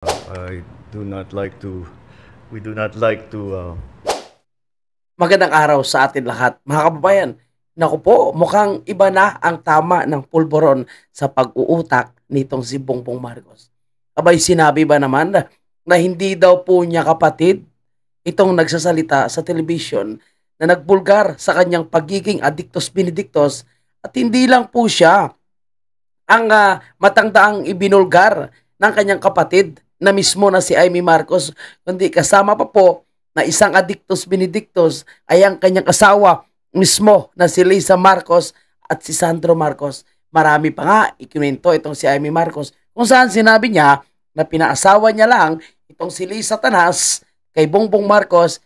I do not like to, we do not like to, Magandang araw sa atin lahat, mga kababayan. Naku po, mukhang iba na ang tama ng pulburon sa pag-uutak nitong si Bongbong Marcos. Abay, sinabi ba naman na hindi daw po niya kapatid itong nagsasalita sa telebisyon na nagbulgar sa kanyang pagiging addictus benedictus at hindi lang po siya ang matangdaang ibinulgar ng kanyang kapatid na mismo na si Amy Marcos, kundi kasama pa po na isang addictus benedictus ay ang kanyang asawa mismo na si Lisa Marcos at si Sandro Marcos. Marami pa nga ikinuwento itong si Amy Marcos kung saan sinabi niya na pinaasawa niya lang itong si Lisa Tanas kay Bongbong Marcos,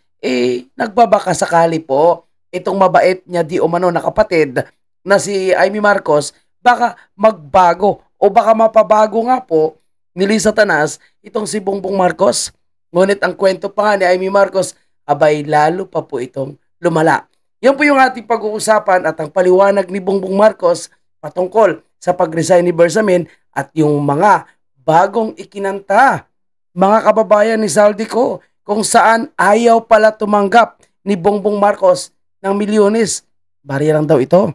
nagbabaka sakali po itong mabait niya di umano na kapatid na si Amy Marcos baka magbago o baka mapabago nga po ni Lisa Tanas itong si Bongbong Marcos. Ngunit ang kwento pa nga ni Amy Marcos, abay lalo pa po itong lumala. Yan po yung ating pag-uusapan at ang paliwanag ni Bongbong Marcos patungkol sa pag-resign ni Bersamin at yung mga bagong ikinanta, mga kababayan ni Zaldico, kung saan ayaw pala tumanggap ni Bongbong Marcos ng milyones. Bari lang daw ito.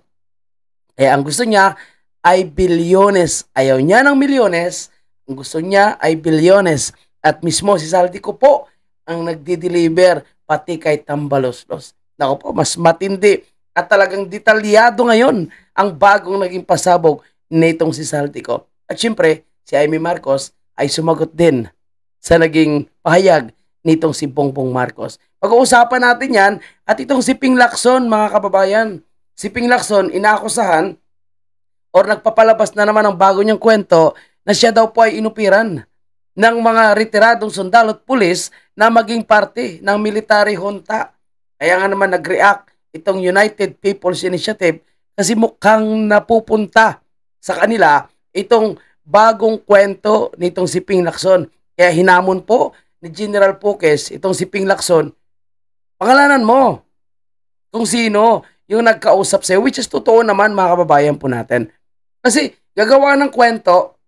Kaya ang gusto niya ay bilyones. Ayaw niya ng milyones, ang gusto niya ay bilyones. At mismo si Zaldico po ang nagdi-deliver pati kay Tambaloslos. Naku po, mas matindi at talagang detalyado ngayon ang bagong naging pasabog nitong si Zaldico. At syempre, si Amy Marcos ay sumagot din sa naging pahayag nitong si Bongbong Marcos. Pag-uusapan natin yan at itong si Ping Lacson, mga kababayan. Si Ping Lacson, inaakusahan or nagpapalabas na naman ang bago niyang kwento na siya daw po ay inupiran ng mga retiradong sundalo at pulis na maging parte ng military junta. Kaya nga naman nag-react itong United People's Initiative kasi mukhang napupunta sa kanila itong bagong kwento nitong si Ping Lacson. Kaya hinamon po ni General Puques itong si Ping Lacson, pangalanan mo kung sino yung nagkausap sa'yo, which is totoo naman, mga kababayan po natin. Kasi gagawa ng kwento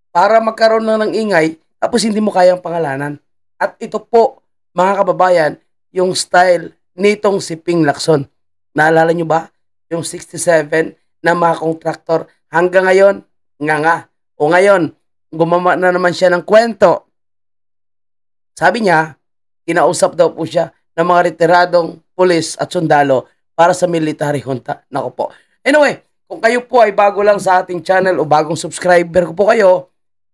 para magkaroon na ng ingay tapos hindi mo kayang pangalanan. At ito po, mga kababayan, yung style nitong si Ping Lacson. Naalala nyo ba? Yung 67 na mga kontraktor hanggang ngayon, nga. O ngayon, gumawa na naman siya ng kwento. Sabi niya, kinausap daw po siya ng mga retiradong pulis at sundalo para sa military junta. Nako po. Anyway, kung kayo po ay bago lang sa ating channel o bagong subscriber ko po kayo,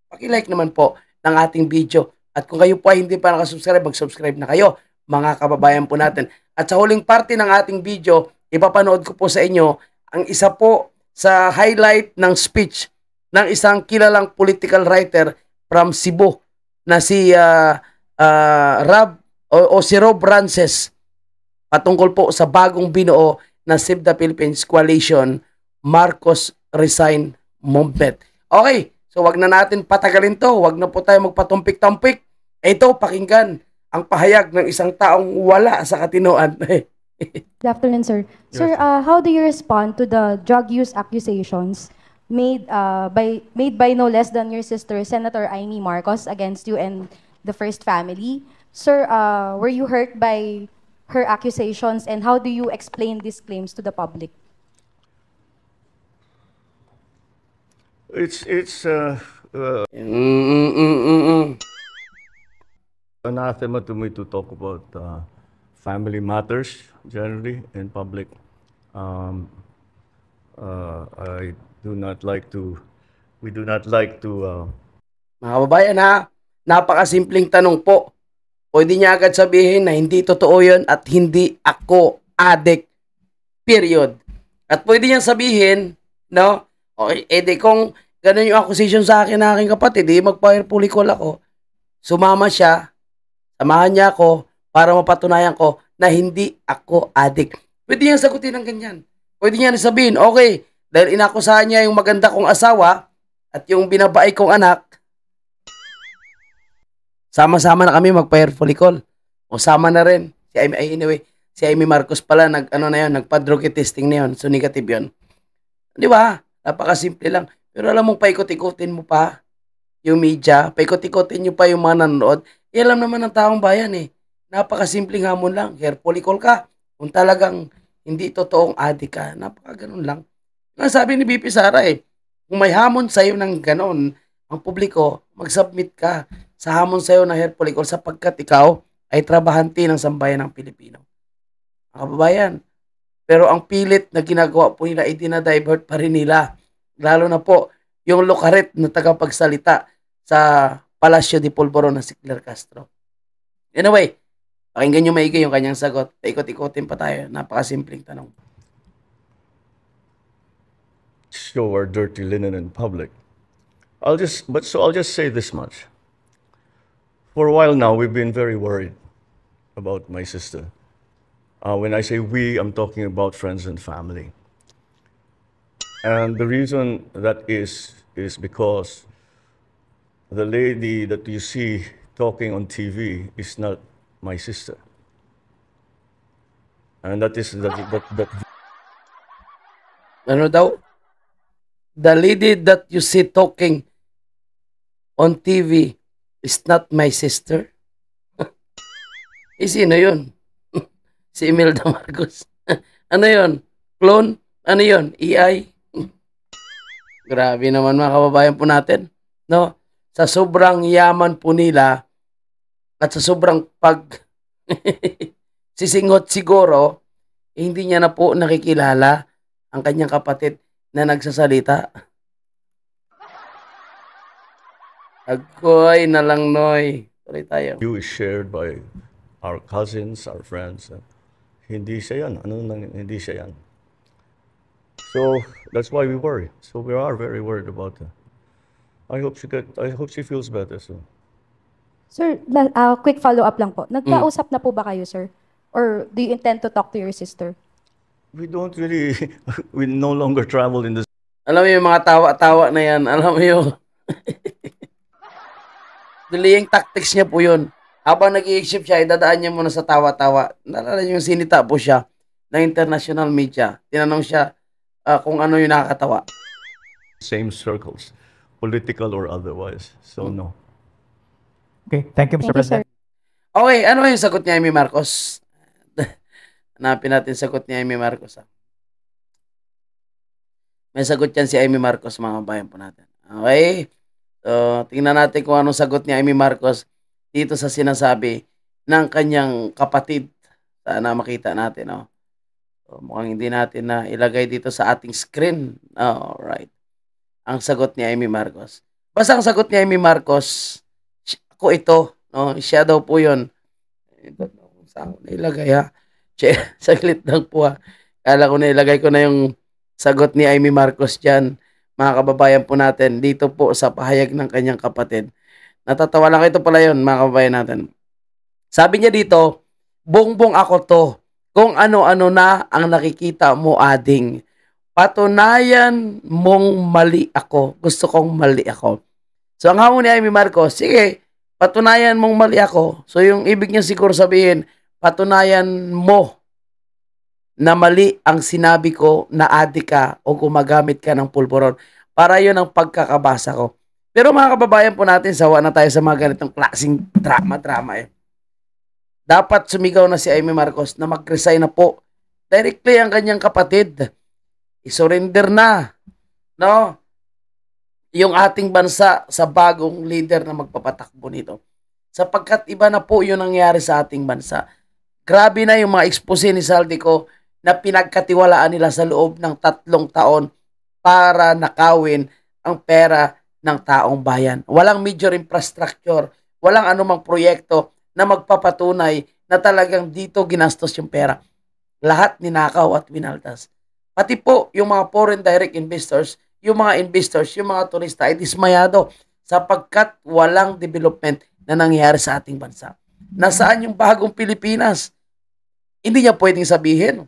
paki-like naman po ng ating video. At kung kayo po ay hindi pa nakasubscribe, mag-subscribe na kayo, mga kababayan po natin. At sa huling parte ng ating video, ipapanood ko po sa inyo ang isa po sa highlight ng speech ng isang kilalang political writer from Cebu na si si Rob Rances patungkol po sa bagong binuo na Save the Philippines Coalition Marcos Resign Movement. Okay, so wag na natin patagalin to, wag na po tayo magpatumpik-tumpik. Ito, pakinggan ang pahayag ng isang taong wala sa katinoan. Good afternoon, sir. Yes. Sir, how do you respond to the drug use accusations made by no less than your sister, Senator Amy Marcos, against you and the First Family? Sir, were you hurt by her accusations, and how do you explain these claims to the public? it's anathema to me to talk about family matters generally in public. I do not like to, we do not like to, Mga kababayan ha, napakasimpleng tanong po. Pwede niya agad sabihin na hindi totoo yun at hindi ako addict. Period. At pwede niyang sabihin, no? Okay, edi kung ganun yung accusation sa akin na aking kapatid, mag-fire pulikol ako. Sumama siya, samahan niya ako para mapatunayan ko na hindi ako addict. Pwede niyang sagutin ng ganyan. Pwede niya sabihin, okay, dahil inakusahan niya yung maganda kong asawa at yung binabae kong anak, sama-sama na kami mag-fire follicle. O sama na rin. Si Amy Marcos pala, nagpa-drug testing na yun. So, negative yun. Di ba? Napakasimple lang. Pero alam mong paikot-ikutin mo pa yung media, paikot-ikotin nyo pa yung mga nanonood, alam naman ng taong bayan eh. Napakasimpleng hamon lang. Hair follicle ka. Kung talagang hindi totoong adik ka, napakaganon lang. Ang sabi ni BP Sara eh, kung may hamon sa'yo ng ganon, ang publiko, mag-submit ka sa hamon sa'yo ng hair follicle sapagkat ikaw ay trabahante ng sambayan ng Pilipino. Mga kababayan, pero ang pilit na ginagawa po nila ay dinadivert pa rin nila. Lalo na po yung lokaret na tagapagsalita sa Palacio de Polvoron na si Claire Castro. Anyway, pakinggan nyo maigi yung kanyang sagot. Ikot-ikotin pa tayo. Napakasimpleng tanong. Show our dirty linen in public. I'll just say this much. For a while now, we've been very worried about my sister. When I say we, I'm talking about friends and family. And the reason that is because the lady that you see talking on TV is not my sister. And that is that Ano daw? The lady that you see talking on TV is not my sister. Sino yun? Si Imelda Marcos. Ano yun? Clone? Ano yun? AI? Grabe naman mga kababayan po natin. No? Sa sobrang yaman po nila at sa sobrang sisingot siguro, hindi niya na po nakikilala ang kanyang kapatid na nagsasalita. Agoy na lang, Noy. Tuloy tayo. view is shared by our cousins, our friends. Hindi siya yan. Hindi siya yan. So that's why we worry. So we are very worried about her. I hope she feels better soon. Sir, quick follow-up lang po. Nagkausap na po ba kayo, sir? Or do you intend to talk to your sister? We don't really, we no longer travel in the Alam mo yung mga tawa-tawa na yan. Alam mo yung delaying tactics niya po yun. Habang nag-i-exhibit siya, idadaan niya muna sa tawa-tawa. Nalala niyo yung sinita po siya ng international media. Tinanong siya kung ano yung nakakatawa. same circles, political or otherwise. So no. Okay, thank you, Mr. Thank you, sir. President. Okay, ano yung sagot ni Amy Marcos? Hanapin natin sagot ni Amy Marcos. May sagot yan si Amy Marcos, mga bayan po natin. Okay? So, tingnan natin kung anong sagot ni Amy Marcos dito sa sinasabi ng kanyang kapatid. Sana makita natin, no? So, mukhang hindi natin na ilagay dito sa ating screen. Alright. Ang sagot ni Amy Marcos. Basta ang sagot ni Amy Marcos, ako ito, no? Siya daw po yun. Saan ko nailagay, ha? Saglit lang po, ha? Kala ko nailagay ko na yung sagot ni Amy Marcos dyan. Mga kababayan po natin, dito po sa pahayag ng kanyang kapatid. Natatawa lang, ito pala yun, mga kababayan natin. Sabi niya dito, bongbong ako to. Kung ano-ano na ang nakikita mo, ading. Patunayan mong mali ako. Gusto kong mali ako. So, ang hamon ni Amy Marcos, sige, patunayan mong mali ako. So, yung ibig niya siguro sabihin, patunayan mo na mali ang sinabi ko na adik ka o gumagamit ka ng pulburon. Para yun ang pagkakabasa ko. Pero mga kababayan po natin, sawa na tayo sa mga ganitong klaseng drama eh. Dapat sumigaw na si Amy Marcos na mag-resign na po. Directly ang kanyang kapatid. I-surrender na. No? Yung ating bansa sa bagong leader na magpapatakbo nito. Sapagkat iba na po yung nangyari sa ating bansa. Grabe na yung mga expose ni Saldico na pinagkatiwalaan nila sa loob ng 3 taon para nakawin ang pera ng taong bayan. Walang major infrastructure, walang anumang proyekto na magpapatunay na talagang dito ginastos yung pera. Lahat ninakaw at winaltas. Pati po yung mga foreign direct investors, yung mga turista ay dismayado sapagkat walang development na nangyayari sa ating bansa. Nasaan yung bagong Pilipinas? Hindi niya pwedeng sabihin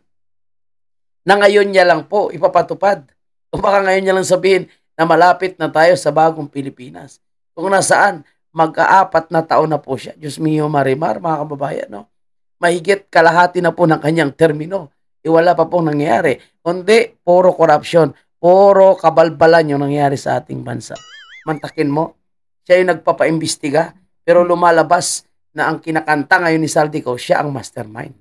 na ngayon niya lang po ipapatupad. O baka ngayon niya lang sabihin na malapit na tayo sa bagong Pilipinas. Kung nasaan, mag-4 na taon na po siya. Diyos mio marimar, mga kababayan, no? Mahigit kalahati na po ng kanyang termino. Wala pa pong nangyayari. Kundi, puro corruption, puro kabalbalan yung nangyayari sa ating bansa. Mantakin mo, siya yung nagpapaimbestiga, pero lumalabas na ang kinakanta ngayon ni Saldico, siya ang mastermind.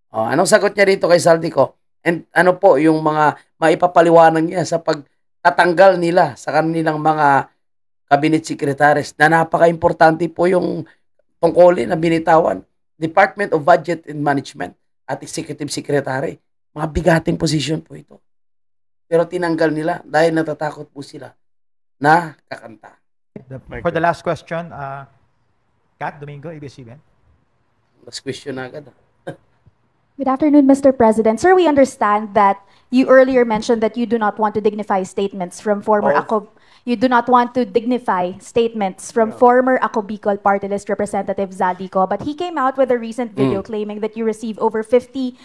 Anong sagot niya dito kay Saldico? And ano po yung mga maipapaliwanag niya sa pagtatanggal nila sa kanilang mga cabinet secretaries na napaka-importante po yung tungkulin na binitawan. Department of Budget and Management at Executive Secretary. Mga bigating position po ito. Pero tinanggal nila dahil natatakot po sila na kakanta. For the last question, Kat Domingo, ABS-CBN. Last question na agad. Good afternoon, Mr. President. Sir, we understand that you earlier mentioned that you do not want to dignify statements from former Ako Bicol Party List Representative Zaldico, but he came out with a recent video claiming that you received over 50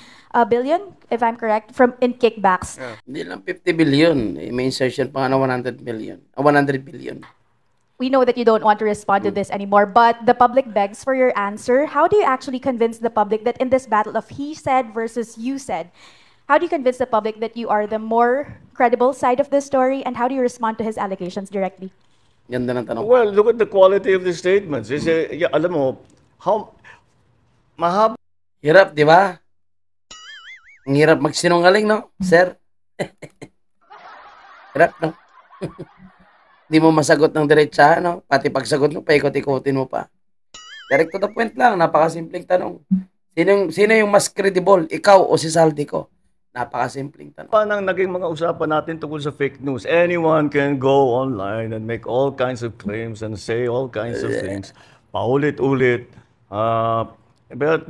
billion, if I'm correct, in kickbacks. Hindi lang 50 billion. May insertion pa nga na 100 billion. We know that you don't want to respond to this anymore, but the public begs for your answer. How do you actually convince the public that in this battle of he said versus you said, how do you convince the public that you are the more credible side of the story, and how do you respond to his allegations directly? Ganda ng tanong. Well, look at the quality of the statements. Alam mo, mahaba. Hirap, di ba? Ang hirap magsinungaling, no, sir? Hirap, no? Hindi mo masagot ng diretsahan, no? Pati pagsagot mo, paikot-ikotin mo pa. Direct to the point lang, napakasimpleng tanong. Sino yung mas credible, ikaw o si Saldico? Napakasimpleng tanong. Paano naging mga usapan natin tungkol sa fake news? Anyone can go online and make all kinds of claims and say all kinds of things. Paulit-ulit. But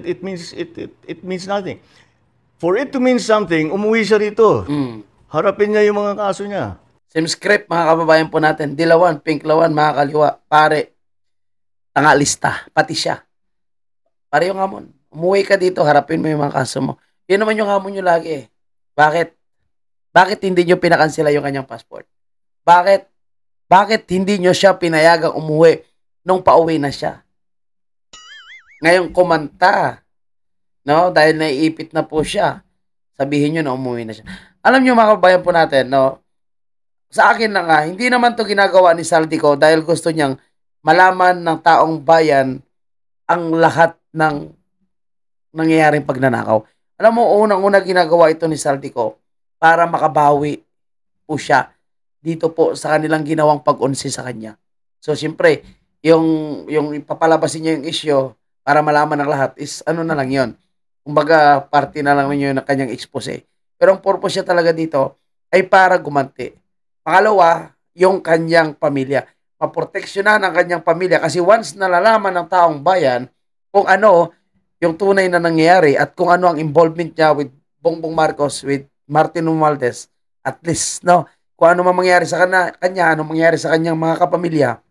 it means nothing. For it to mean something, umuwi siya rito. Harapin niya yung mga kaso niya. Same script, mga kababayan po natin. Dilawan, Pinklawan, mga kaliwa. Pare, tangalista, pati siya. Pare yung hamon. Umuwi ka dito, harapin mo yung mga kaso mo. Yun naman yung hamon nyo lagi eh. Bakit? Bakit hindi nyo pinakansela yung kanyang passport? Bakit hindi nyo siya pinayagang umuwi nung pauwi na siya? Ngayong kumanta, no? Dahil naiipit na po siya, sabihin nyo na umuwi na siya. Alam nyo mga kababayan po natin, no? Sa akin na nga, hindi naman to ginagawa ni Saldico dahil gusto niyang malaman ng taong bayan ang lahat ng nangyayaring pagnanakaw. Alam mo, unang-una ginagawa ito ni Saldico para makabawi po siya dito po sa kanilang ginawang pag-unsi sa kanya. So, siyempre, yung ipapalabasin niya yung issue para malaman ng lahat is ano na lang yon. Kumbaga, party na lang ninyo ng kanyang expose. Pero ang purpose niya talaga dito ay para gumanti. Pangalawa, yung kanyang pamilya. Maproteksyonan ang kanyang pamilya kasi once nalalaman ng taong bayan kung ano yung tunay na nangyayari at kung ano ang involvement niya with Bongbong Marcos, with Martin Romualdez, at least, no, kung ano man mangyayari sa kanya, ano mangyayari sa kanyang mga kapamilya,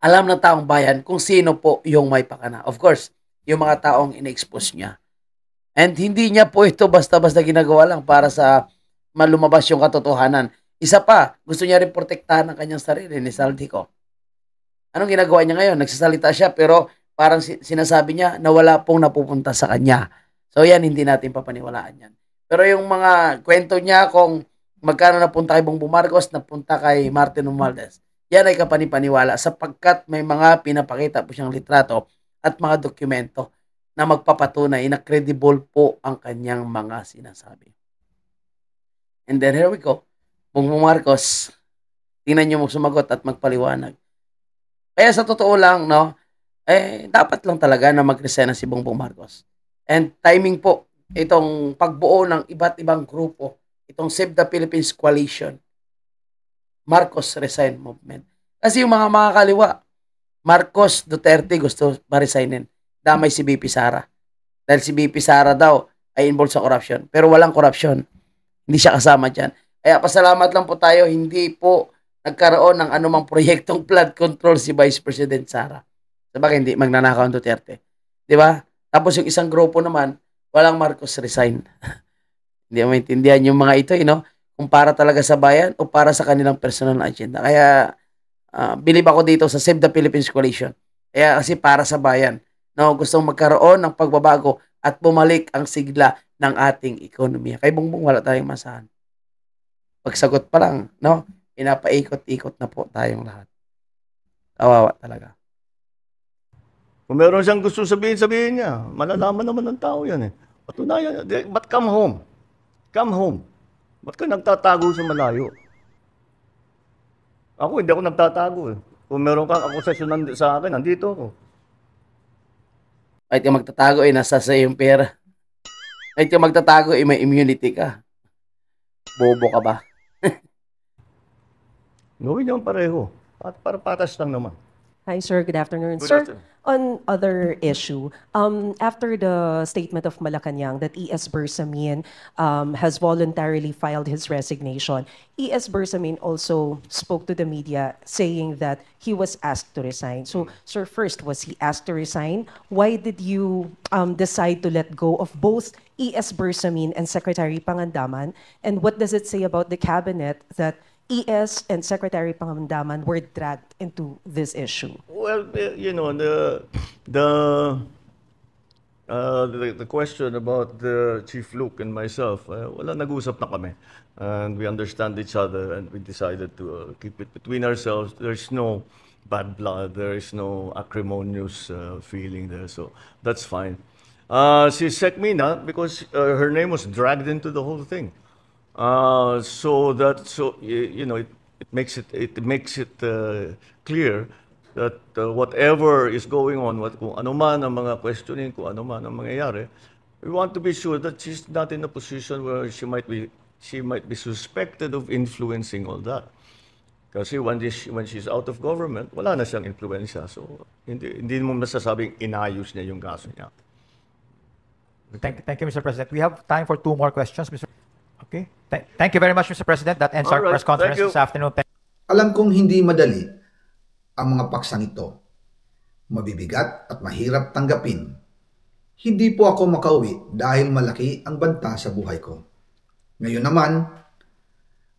alam ng taong bayan kung sino po yung may pakana. Of course, yung mga taong in-expose niya. And hindi niya po ito basta-basta ginagawa lang para sa malumabas yung katotohanan. Isa pa, gusto niya rin protektahan ang kanyang sarili ni Saldico. Anong ginagawa niya ngayon? Nagsasalita siya pero parang sinasabi niya na wala pong napupunta sa kanya. So yan, hindi natin papaniwalaan yan. Pero yung mga kwento niya kung magkano napunta kay Bongbong Marcos, napunta kay Martin Romualdez, yan ay kapanipaniwala sapagkat may mga pinapakita po siyang litrato at mga dokumento na magpapatunay na credible po ang kanyang mga sinasabi. And then here we go. Bongbong Marcos, tingnan nyo mo sumagot at magpaliwanag. Kaya sa totoo lang, no, dapat lang talaga na mag-resign si Bongbong Marcos. And timing po, itong pagbuo ng iba't ibang grupo, itong Save the Philippines Coalition, Marcos Resign Movement. Kasi yung mga kaliwa, Marcos Duterte gusto ma-resignin. Damay si BP Sara. Dahil si BP Sara daw ay involved sa corruption. Pero walang corruption. Hindi siya kasama dyan. Kaya pasalamat lang po tayo, hindi po nagkaroon ng anumang proyektong flood control si Vice President Sara. Sabagay, hindi magnanakaw ang Duterte. Di ba? Tapos yung isang grupo naman, walang Marcos resign. Hindi mo maintindihan yung mga ito, kung para talaga sa bayan o para sa kanilang personal na agenda. Kaya, believe ako dito sa Save the Philippines Coalition. Kaya kasi para sa bayan, gustong magkaroon ng pagbabago at bumalik ang sigla ng ating ekonomiya. Kay Bongbong wala tayong masahan. Pagsagot pa lang, Pinapaikot-ikot na po tayong lahat. Kawawa talaga. Kung meron siyang gusto sabihin, sabihin niya. Malalaman naman ng tao yan eh. Patunayan, but come home. Come home. Ba't ka nagtatago sa malayo? Ako, hindi ako nagtatago eh. Kung meron kang akusasyon sa akin, nandito ako. Kahit ka magtatago, nasa sa yung pera. Kahit ka magtatago, may immunity ka. Bobo ka ba? Gawin niyo pareho. Para patas lang naman. Hi, sir. Good afternoon. Good Sir, afternoon. on other issue, after the statement of Malacanang that E.S. Bersamin has voluntarily filed his resignation, E.S. Bersamin also spoke to the media saying that he was asked to resign. So, sir, first, was he asked to resign? Why did you decide to let go of both E.S. Bersamin and Secretary Pangandaman? And what does it say about the cabinet that ES and Secretary Pangandaman were dragged into this issue? Well, you know, the question about the Chief Luke and myself, wala, nag-usap na kami. And we understand each other and we decided to keep it between ourselves. There's no bad blood, there is no acrimonious feeling there, so that's fine. Si Sec Mina, because her name was dragged into the whole thing. You know, it makes it clear that whatever is going on, kung ano man ang mga questioning, kung ano man ang mangyayari, we want to be sure that she's not in a position where she might be suspected of influencing all that. Kasi when she's out of government, wala na siyang influensya. So hindi mo masasabing inayos niya yung kaso niya. Thank you, Mr. President. We have time for 2 more questions, Mr. Okay. Thank you very much, Mr. President. That ends our All right. press conference Thank you. this afternoon. Alam kong hindi madali ang mga paksang ito. Mabibigat at mahirap tanggapin. Hindi po ako makauwi dahil malaki ang banta sa buhay ko. Ngayon naman,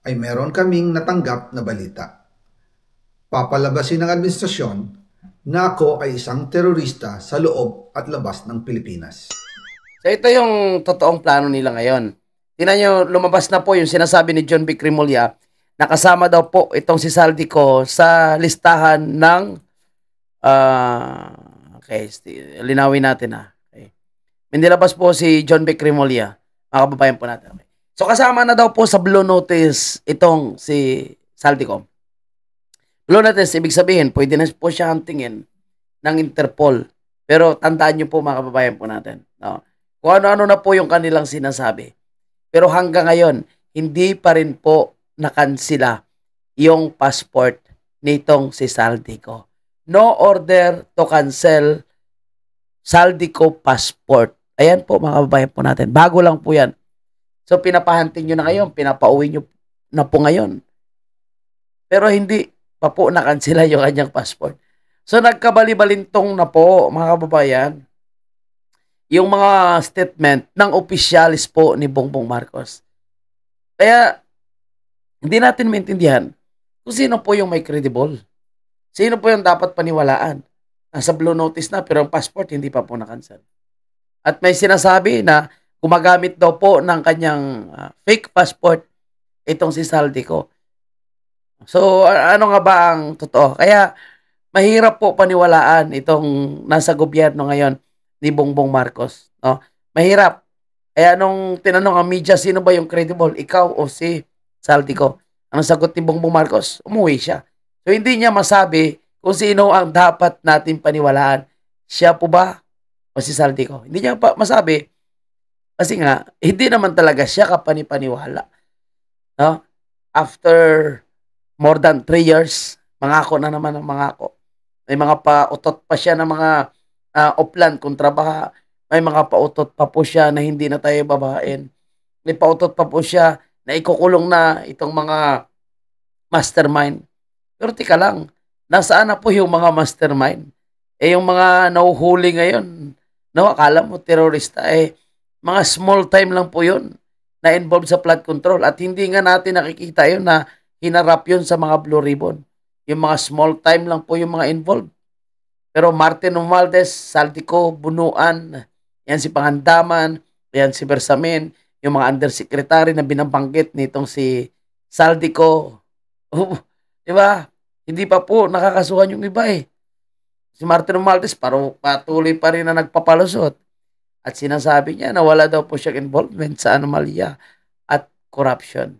ay meron kaming natanggap na balita. Papalabasin ng administrasyon na ako ay isang terorista sa loob at labas ng Pilipinas. So ito yung totoong plano nila ngayon. Tingnan nyo, lumabas na po yung sinasabi ni John B. Crimolia na kasama daw po itong si Saldico sa listahan ng linawin natin Okay. May nilabas po si John B. Crimolia. Mga kababayan po natin. Okay. So kasama na daw po sa Blue Notice itong si Saldico. Blue Notice, ibig sabihin, pwede na po siya hantingin ng Interpol. Pero tandaan nyo po mga kababayan po natin. No? Kung ano-ano na po yung kanilang sinasabi. Pero hanggang ngayon, hindi pa rin po nakansila yung passport nitong si Saldico. No order to cancel Saldico passport. Ayan po mga kababayan po natin. Bago lang po yan. So pinapahantin nyo na ngayon, pinapauwi nyo na po ngayon. Pero hindi pa po nakansila yung kanyang passport. So nagkabali-balintong na po mga kababayan yung mga statement ng opisyalis po ni Bongbong Marcos. Kaya, hindi natin maintindihan kung sino po yung may credible. Sino po yung dapat paniwalaan. Nasa Blue Notice na, pero ang passport hindi pa po na-cancel. At may sinasabi na gumagamit daw po ng kanyang fake passport itong si Saldico. So, ano nga ba ang totoo? Kaya, mahirap po paniwalaan itong nasa gobyerno ngayon ni Bongbong Marcos, no? Mahirap. Kaya nung tinanong ang media, sino ba yung credible? Ikaw o si Saldico? Ang sagot ni Bongbong Marcos, umuwi siya. So hindi niya masabi kung sino ang dapat natin paniwalaan. Siya po ba o si Saldico? Hindi niya pa masabi. Kasi nga, hindi naman talaga siya kapanipaniwala. No? After more than 3 years, mangako na naman ang mangako. May mga pautot pa siya ng mga oplan kontra baha. May mga pautot pa po siya na hindi na tayo babain. May pautot pa po siya na ikukulong na itong mga mastermind. Pero tika lang, nasaan na po yung mga mastermind? Yung mga nauhuli ngayon, no, akala mo terorista, mga small time lang po yun na involved sa flood control. At hindi nga natin nakikita yun na hinarap yun sa mga Blue Ribbon. Yung mga small time lang po yung mga involved. Pero Martin Romualdez, Saldico, Bunuan, yan si Pangandaman, yan si Bersamin, yung mga undersecretary na binabanggit nitong si Saldico, Oo, 'di ba? Hindi pa po nakakasuhan yung iba eh. Si Martin Romualdez patuloy pa rin na nagpapalusot at sinasabi niya na wala daw po siyang involvement sa anomalya at corruption.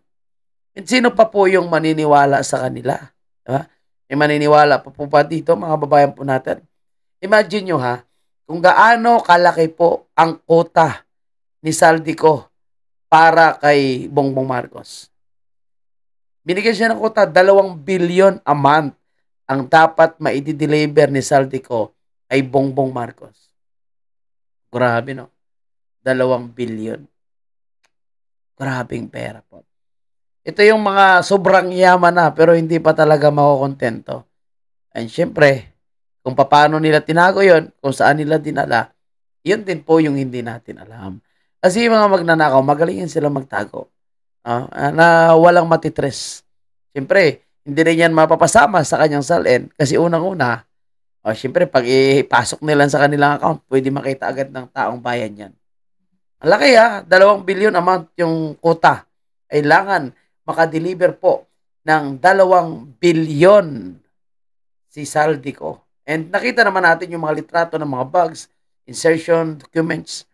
And sino pa po yung maniniwala sa kanila? Diba? May maniniwala pa po ba dito, mga babayan po natin? Imagine nyo ha, kung gaano kalaki po ang quota ni Saldico para kay Bongbong Marcos. Binigyan siya ng quota, 2 billion a month ang dapat maidi-deliver ni Saldico ay Bongbong Marcos. Grabe no? 2 billion. Grabing pera po. Ito yung mga sobrang yaman na pero hindi pa talaga makokontento. And syempre, kung paano nila tinago yon, kung saan nila dinala, yun din po yung hindi natin alam. Kasi yung mga magnanakaw, magaling sila magtago. Na walang matitres. Syempre, hindi rin yan mapapasama sa kanyang salin. Kasi unang-una, syempre, pag ipasok nila sa kanilang account, pwede makita agad ng taong bayan yan. Ang laki 2 billion a month yung quota. Kailangan makadeliver po ng 2 billion si Saldico. And nakita naman natin yung mga litrato ng mga bags, insertion documents,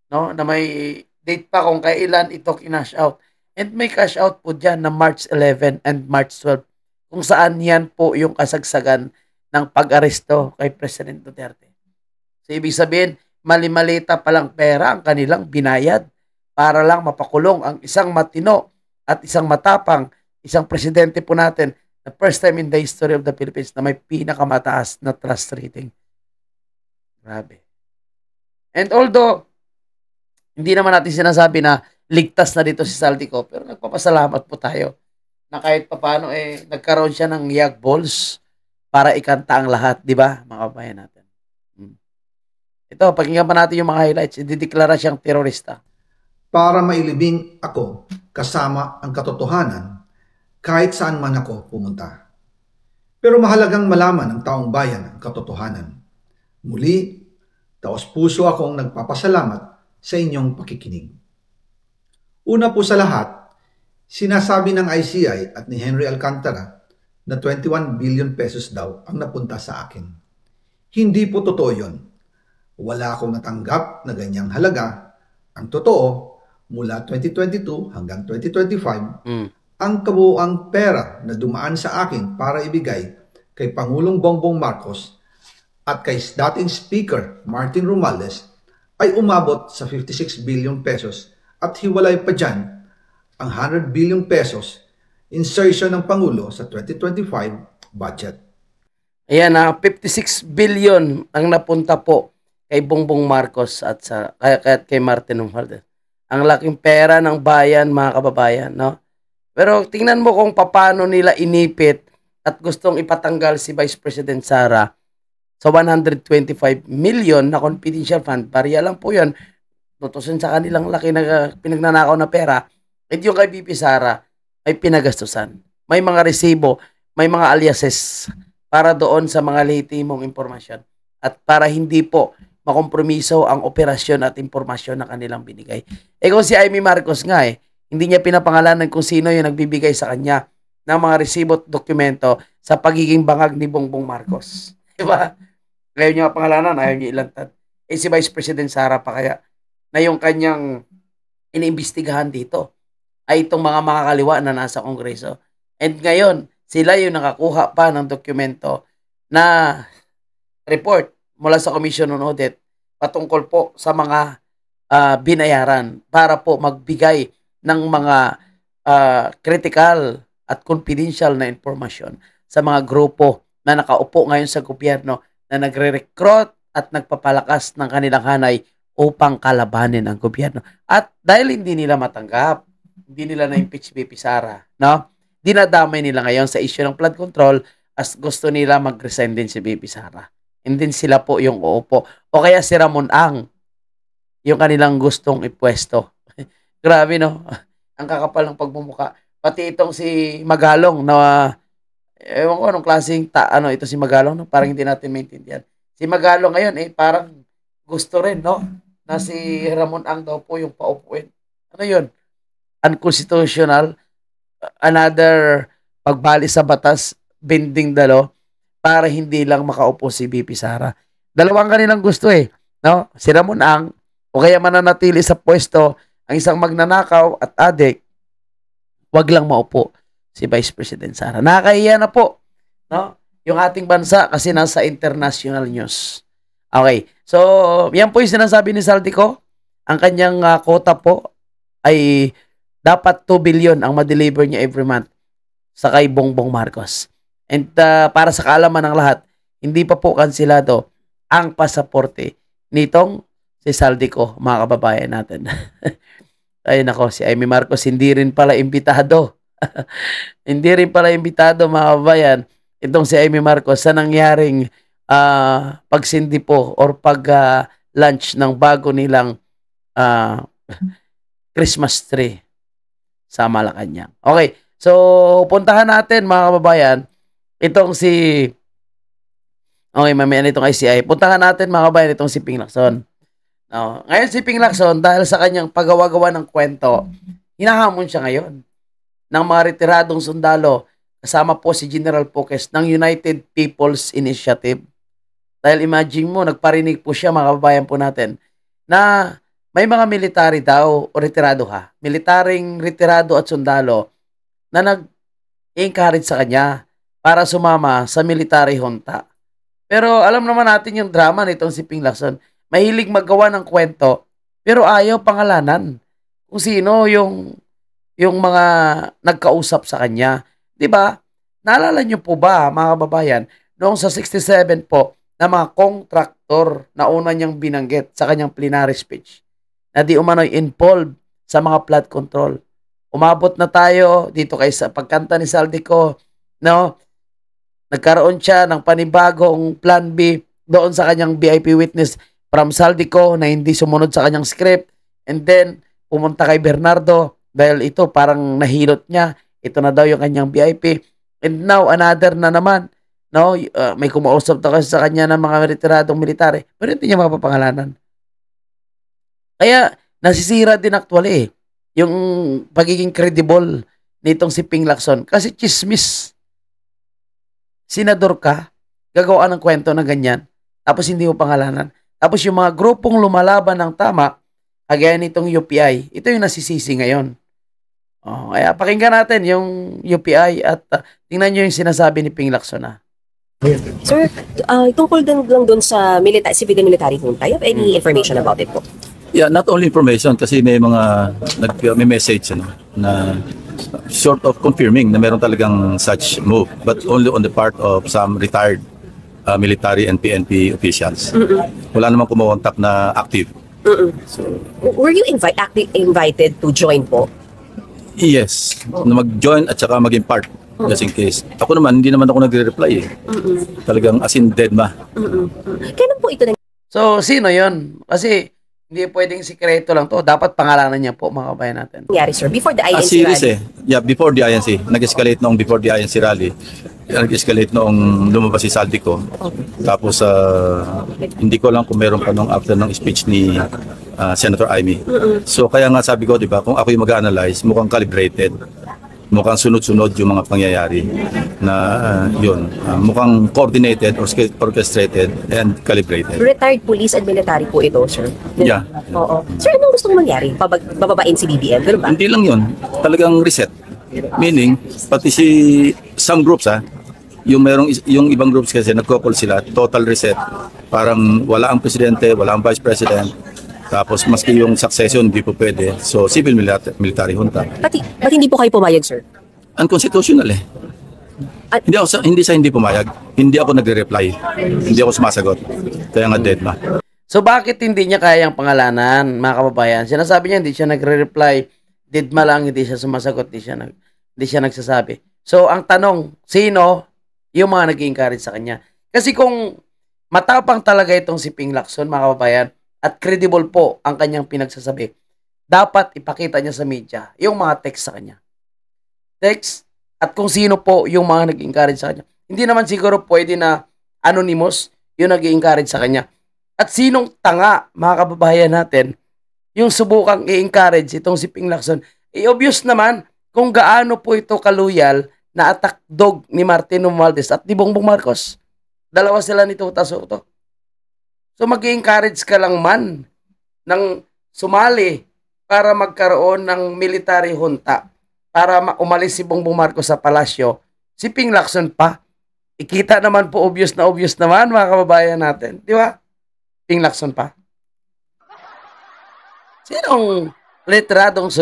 no, na may date pa kung kailan ito kinash out. And may cash out po dyan na March 11 and March 12 kung saan yan po yung kasagsagan ng pag-aresto kay President Duterte. So ibig sabihin, mali-malita palang pera ang kanilang binayad para lang mapakulong ang isang matino at isang matapang, isang presidente po natin na first time in the history of the Philippines na may pinakamataas na trust rating. Grabe. And although, hindi naman natin sinasabi na ligtas na dito si Saldico, pero nagpapasalamat po tayo na kahit papano nagkaroon siya ng yag balls para ikanta ang lahat, di ba, mga kabayan natin. Ito, pakinggan pa natin yung mga highlights. Idideklara siyang terorista. Para mailibing ako kasama ang katotohanan kahit saan man ako pumunta. Pero mahalagang malaman ng taong bayan ang katotohanan. Muli, taos-puso akong nagpapasalamat sa inyong pakikinig. Una po sa lahat, sinasabi ng ICI at ni Henry Alcantara na 21 billion pesos daw ang napunta sa akin. Hindi po totoo yun. Wala akong natanggap na ganyang halaga. Ang totoo, mula 2022 hanggang 2025, ang kabuuang pera na dumaan sa akin para ibigay kay Pangulong Bongbong Marcos at kay dating Speaker Martin Romualdez ay umabot sa 56 billion pesos at hiwalay pa dyan ang 100 billion pesos insertion ng Pangulo sa 2025 budget. Ayan 56 billion ang napunta po kay Bongbong Marcos at kay Martin Romualdez. Ang laking pera ng bayan, mga kababayan, no? Pero tingnan mo kung paano nila inipit at gustong ipatanggal si Vice President Sara sa 125 million na confidential fund. Bariya lang po yan. Tutusin sa kanilang laki na pinagnanakaw na pera. At yung kay BP Sara ay pinagastusan. May mga resibo, may mga aliases para doon sa mga lehitimong impormasyon. At para hindi po makompromiso ang operasyon at impormasyon na kanilang binigay. Kung si Amy Marcos nga hindi niya pinapangalanan kung sino yung nagbibigay sa kanya ng mga resibo at dokumento sa pagiging bangag ni Bongbong Marcos. Diba? Ayaw niya pangalanan, ayaw niya ilantad. Si Vice President Sara pa kaya na yung kanyang iniimbestigahan dito ay itong mga makakaliwa na nasa Kongreso. And ngayon, sila yung nakakuha pa ng dokumento na report mula sa Commission on Audit patungkol po sa mga binayaran para po magbigay ng mga critical at confidential na informasyon sa mga grupo na nakaupo ngayon sa gobyerno na nagre-recruit at nagpapalakas ng kanilang hanay upang kalabanin ang gobyerno. At dahil hindi nila matanggap, hindi nila na-impeach BP Sara, no? Dinadamay nila ngayon sa issue ng flood control as gusto nila mag-resign din si BP Sara. And then sila po yung uupo. O kaya si Ramon Ang, yung kanilang gustong ipwesto. Grabe, no? Ang kakapal ng pagbumuka. Pati itong si Magalong na, ewan ko anong klaseng ito si Magalong, no? Parang hindi natin maintindihan. Si Magalong ngayon, parang gusto rin, no? Na si Ramon Ang daw po yung paupuin. Ano yun? Unconstitutional, another pagbali sa batas, bending dalo, para hindi lang makaupo si VP Sara. Dalawang kanilang gusto eh. No? Si Ramon Ang, o kaya mananatili sa pwesto ang isang magnanakaw at adik, wag lang maupo si Vice President Sara. Nakakahiya na po, no? Yung ating bansa kasi nasa international news. Okay. So, yan po yung sinasabi ni Saldico. Ang kanyang quota po ay dapat 2 billion ang ma-deliver niya every month sa kay Bongbong Marcos. And para sa kaalaman ng lahat, hindi pa po kansilado ang pasaporte nitong si Saldico, mga kababayan natin. Ay nako, si Amy Marcos hindi rin pala imbitado. Hindi rin pala imbitado, mga kababayan, itong si Amy Marcos sa nangyaring pagsindi po or pag-lunch ng bago nilang Christmas tree sa Malacanang. Okay, so puntahan natin, mga kababayan, itong si mamaya itong ICI. Puntahan natin, mga kababayan, itong si Ping Lacson. No. Ngayon si Ping Lacson, dahil sa kanyang paggawa-gawa ng kwento, hinahamon siya ngayon ng mga retiradong sundalo, kasama po si General Poques ng United People's Initiative. Dahil imagine mo, nagparinig po siya, mga kababayan po natin, na may mga military daw, o retirado militaring retirado at sundalo, na nag-encourage sa kanya para sumama sa military junta. Pero alam naman natin yung drama nitong si Ping Lacson. Mahilig maggawa ng kwento, pero ayaw pangalanan kung sino yung mga nagkausap sa kanya. 'Di ba? Naalala niyo po ba, mga kababayan, noong sa 67 po, na mga contractor na una niyang binanggit sa kanyang plenary speech, na di umano'y involved sa mga flood control. Umabot na tayo dito kay sa pagkanta ni Saldico, no? Nagkaroon siya ng panibagong plan B doon sa kanyang VIP witness from Saldico na hindi sumunod sa kanyang script, and then pumunta kay Bernardo dahil ito parang nahilot niya, ito na daw yung kanyang VIP, and now another na naman, no? May kumausap daw kasi sa kanya ng mga retiradong military, pero hindi niya mapapangalanan. Kaya nasisira din actually yung pagiging credible nitong si Ping Lacson kasi chismis. Senador ka, gagawa ng kwento na ganyan, tapos hindi mo pangalanan. Tapos yung mga grupong lumalaban ng tama, kagaya nitong UPI, ito yung nasisisi ngayon. Kaya pakinggan natin yung UPI at tingnan nyo yung sinasabi ni Ping Lacson na. Sir, tungkol lang doon sa civil military junta, you have any information about it po? Yeah, not only information kasi may mga may message na short of confirming na meron talagang such move, but only on the part of some retired military and PNP officials. Wala namang kumontak na active. So, were you invited to join po? Yes, na mag-join at saka maging part just in case. Ako naman, hindi naman ako nagre-reply eh. Talagang as in dead ma. Kailan po ito So, sino yon? Kasi hindi pwedeng sikreto lang to. Dapat pangalanan niya po, mga kabayan natin. nangyari, sir? Before the INC Series rally? Yeah, before the INC. Nag-escalate noong before the INC rally. Nag-escalate noong lumabas si Saldico. Tapos, hindi ko lang kung meron pa nung after ng speech ni Senator Amy. So, kaya nga sabi ko, di ba, kung ako yung mag-analyze, mukhang calibrated. Mukhang sunod-sunod yung mga pangyayari na mukhang coordinated or orchestrated and calibrated. Retired police and military po ito, sir? Yeah. Oo. Sir, anong gusto mong mangyari? Bababain si BBM, gano'n ba? Hindi lang yun. Talagang reset. Meaning, pati some groups yung ibang groups kasi nagko-call sila, total reset. Parang wala ang presidente, wala ang vice president. Tapos maski yung succession hindi po pwede. So civil military junta. Ba't hindi po kayo pumayag, sir? Unconstitutional eh. Hindi pumayag. Hindi ako nagre-reply. Hindi ako sumasagot. Kaya nga dead ma. So, bakit hindi niya kayang pangalanan, mga kababayan? Sinasabi niya, hindi siya nagre-reply. Didma lang, hindi siya sumasagot, hindi siya nagsasabi. So, ang tanong, sino yung mga nag-encourage sa kanya? Kasi kung matapang talaga itong si Ping Lacson, mga kababayan, at credible po ang kanyang pinagsasabi, dapat ipakita niya sa media yung mga text sa kanya. Text at kung sino po yung mga nag-encourage sa kanya. Hindi naman siguro pwede na anonymous yung nag-encourage sa kanya. At sinong tanga, mga kababayan natin, yung subukang i-encourage itong si Ping Lacson. Obvious naman kung gaano po ito kaluyal na attack dog ni Martin Romualdez at ni Bongbong Marcos. Dalawa sila ni Tuta Soto. So mag-encourage ka lang man ng sumali para magkaroon ng military junta para umalis si Bongbong Marcos sa palasyo. Si Ping Lacson pa. Ikita naman po obvious naman mga kababayan natin. Di ba? Ping Lacson pa. Sinong letradong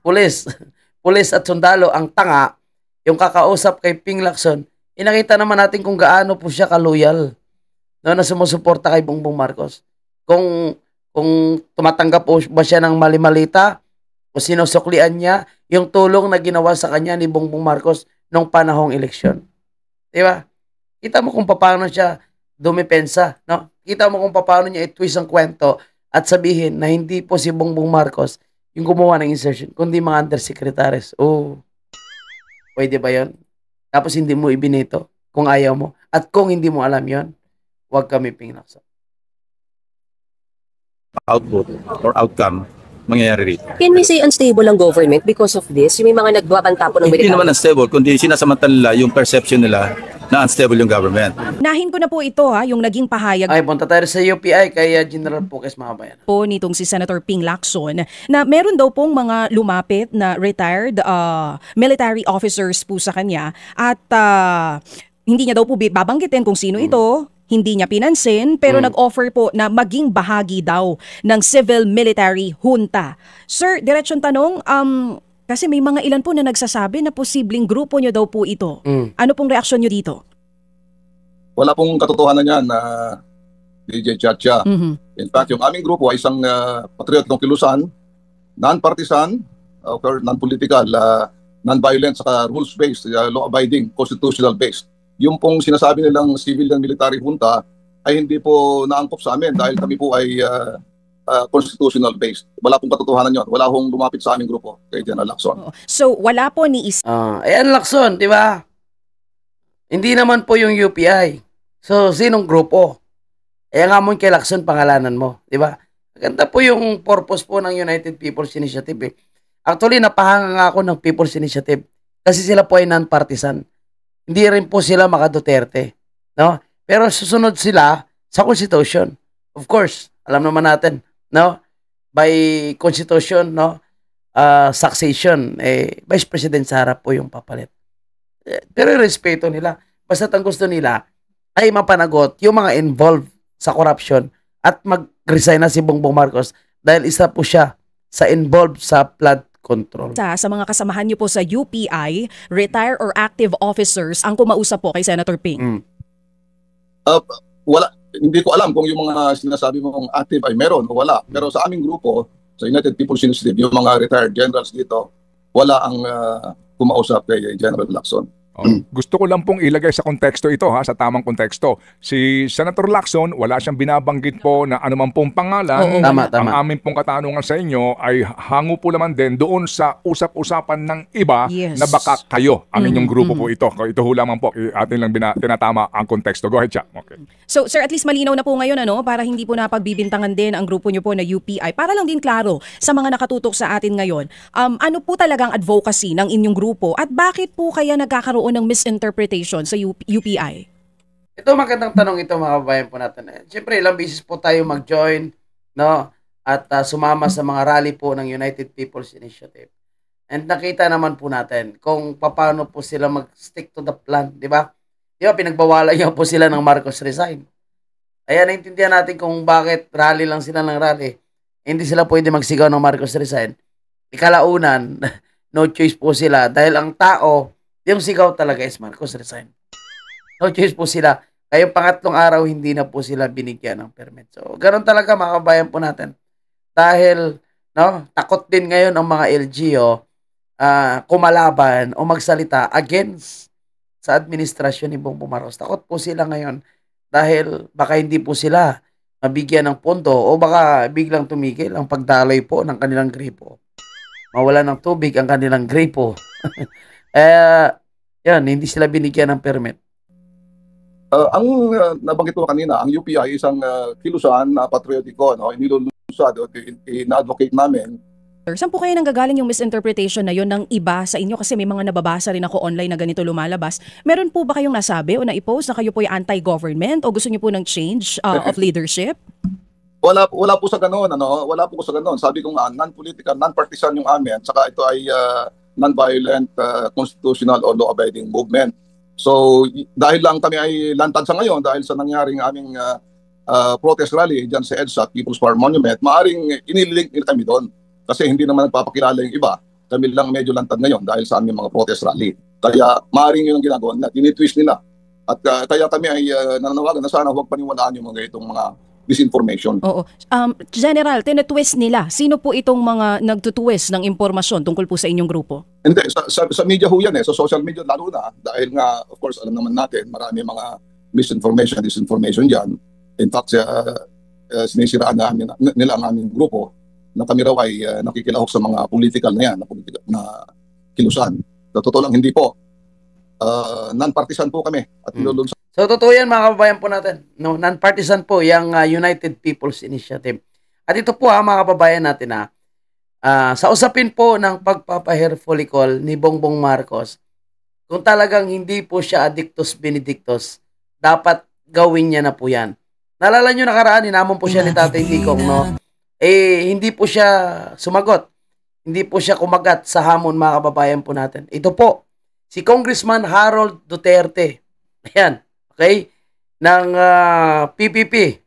pulis at sundalo ang tanga yung kakausap kay Ping Lacson? Inakita naman natin kung gaano po siya kaloyal na sumusuporta kay Bongbong Marcos. Kung tumatanggap po ba siya ng mali-malita o sinusuklian niya yung tulong na ginawa sa kanya ni Bongbong Marcos nung panahong eleksyon. Di ba? Kita mo kung paano siya dumipensa. No? Kita mo kung paano niya i-twist ang kwento at sabihin na hindi po si Bongbong Marcos yung gumawa ng insertion, kundi mga undersecretaries. Oh, pwede ba yun? Tapos hindi mo ibinito kung ayaw mo. At kung hindi mo alam yon, huwag kami pinglaksa. Output or outcome mangyayari rito. Can we say unstable ang government because of this? Yung may mga nagbabanta po ng Hindi militar. naman unstable, kundi sinasamantala nila yung perception nila na unstable yung government. Nahin ko na po ito yung naging pahayag Ay, punta tayo sa UPI kay General Puques, mga bayan. po nitong si Senator Ping Lacson na meron daw pong mga lumapit na retired military officers po sa kanya at hindi niya daw po babanggitin kung sino ito. Hindi niya pinansin pero nag-offer po na maging bahagi daw ng civil-military junta. Sir, diretsyon tanong, kasi may mga ilan po na nagsasabi na posibleng grupo niyo daw po ito. Ano pong reaksyon niyo dito? Wala pong katotohanan yan na DJ Chacha. In fact, yung aming grupo ay isang patriot ng kilusan, non-partisan, or non-political, non-violent, saka rules-based, law-abiding, constitutional-based. Yung pong sinasabi nilang civilian military junta ay hindi po naangkop sa amin dahil kami po ay constitutional based. Wala pong katotohanan yun. Wala hong lumapit sa aming grupo kay General Lacson. So, wala po ni Ayan, Lacson, di ba? Hindi naman po yung UPI. So, sinong grupo? Ayan nga mo kay Lacson, pangalanan mo. Di ba? Maganda po yung purpose po ng United People's Initiative. Actually, napahanga nga ako ng People's Initiative kasi sila po ay non-partisan. Hindi rin po sila maka Duterte, no? Pero susunod sila sa Constitution. Of course, alam naman natin, no? By Constitution, no? Succession, Vice President Sara po yung papalit. Pero respeto nila. Basta ang gusto nila ay mapanagot yung mga involved sa corruption at mag-resign na si Bongbong Marcos dahil isa po siya sa involved sa flood control. Sa mga kasamahan niyo po sa UPI, retired or active officers ang kumausap po kay Senator Ping? Wala, hindi ko alam kung yung mga sinasabi mong active ay meron o wala. Pero sa aming grupo, sa United People's Initiative, yung mga retired generals dito, wala ang kumausap kay General Lacson. Gusto ko lang pong ilagay sa konteksto ito, sa tamang konteksto. Si Senator Lacson, wala siyang binabanggit po na anuman pong pangalan. Tama. Ang aming pong katanungan sa inyo ay hango po naman din doon sa usap-usapan ng iba na baka kayo, ang inyong grupo po ito. Ito ho lamang po, atin lang tinatama ang konteksto. Go ahead, Cha. Okay. So, sir, at least malinaw na po ngayon, para hindi po napagbibintangan din ang grupo niyo po na UPI. Para lang din klaro sa mga nakatutok sa atin ngayon, ano po talagang advocacy ng inyong grupo at bakit po kaya nagkakaroon ng misinterpretation sa UPI? Ito magandang tanong ito, mga kabayan po natin. Siyempre, ilang beses po tayo mag-join, no? At sumama sa mga rally po ng United People's Initiative. And nakita naman po natin kung paano po sila mag-stick to the plan, di ba? Di ba, pinagbawalan niyo po sila ng Marcos resign. Kaya naintindihan natin kung bakit rally lang sila ng rally. Hindi sila pwede magsigaw ng Marcos resign. Ikalaunan, no choice po sila dahil ang tao, yung sigaw talaga is Marcos resign. No choice po sila. Kaya pangatlong araw, hindi na po sila binigyan ng permit. So, ganun talaga mga kabayan po natin. Dahil, no, takot din ngayon ang mga LGO kumalaban o magsalita against sa administrasyon ni Bongbong Marcos. Takot po sila ngayon dahil baka hindi po sila mabigyan ng pondo o baka biglang tumigil ang pagdaloy po ng kanilang gripo. Mawala ng tubig ang kanilang gripo. Yan, hindi sila binigyan ng permit. Ang nabanggit ko kanina, ang UPI ay isang kilusan na patriotiko, no? Inilulusad o ina-advocate namin Saan po kaya nanggagaling yung misinterpretation na yon ng iba sa inyo? Kasi may mga nababasa rin ako online na ganito lumalabas. Meron po ba kayong nasabi o na-post na kayo po yung anti-government o gusto niyo po ng change of leadership? Wala po sa ganoon, wala po sa ganoon. Sabi ko nga, non-political, non-partisan yung amin, saka ito ay non-violent, constitutional or law-abiding movement. So dahil lang kami ay lantad sa ngayon dahil sa nangyaring aming protest rally dyan sa EDSA, People's Power Monument, maaring inililink nila kami doon. Kasi hindi naman nagpapakilala yung iba. Kami lang medyo lantad ngayon dahil sa aming mga protest rally. Kaya maaring yun ang ginagawa nila, tinitwist nila. At kaya kami ay nananawagan na sana huwag paniwalaan yung mga itong mga disinformation. Oo. General, tinitwist nila. Sino po itong mga nagtutwist ng impormasyon tungkol po sa inyong grupo? Hindi, sa media ho yan sa social media lalo na. Dahil nga, of course, alam naman natin, marami mga misinformation, disinformation dyan. In fact, sinisiraan nila ang aming grupo na kami raw ay nakikilahok sa mga political na yan, na kilusan. Sa totoo lang, hindi po. Non-partisan po kami at nilulunsad. So, totoo yan mga kababayan po natin. No, non-partisan po yung United People's Initiative. At ito po mga kababayan natin sa usapin po ng pagpapa-hair follicle ni Bongbong Marcos, kung talagang hindi po siya addictus benedictus, dapat gawin niya na po yan. Naalala nyo nakaraan, hinamon po siya ni Tatay Digong, no? Hindi po siya sumagot. Hindi po siya kumagat sa hamon mga kababayan po natin. Ito po, si Congressman Harold Duterte. Ayan. Okay? Ng PPP.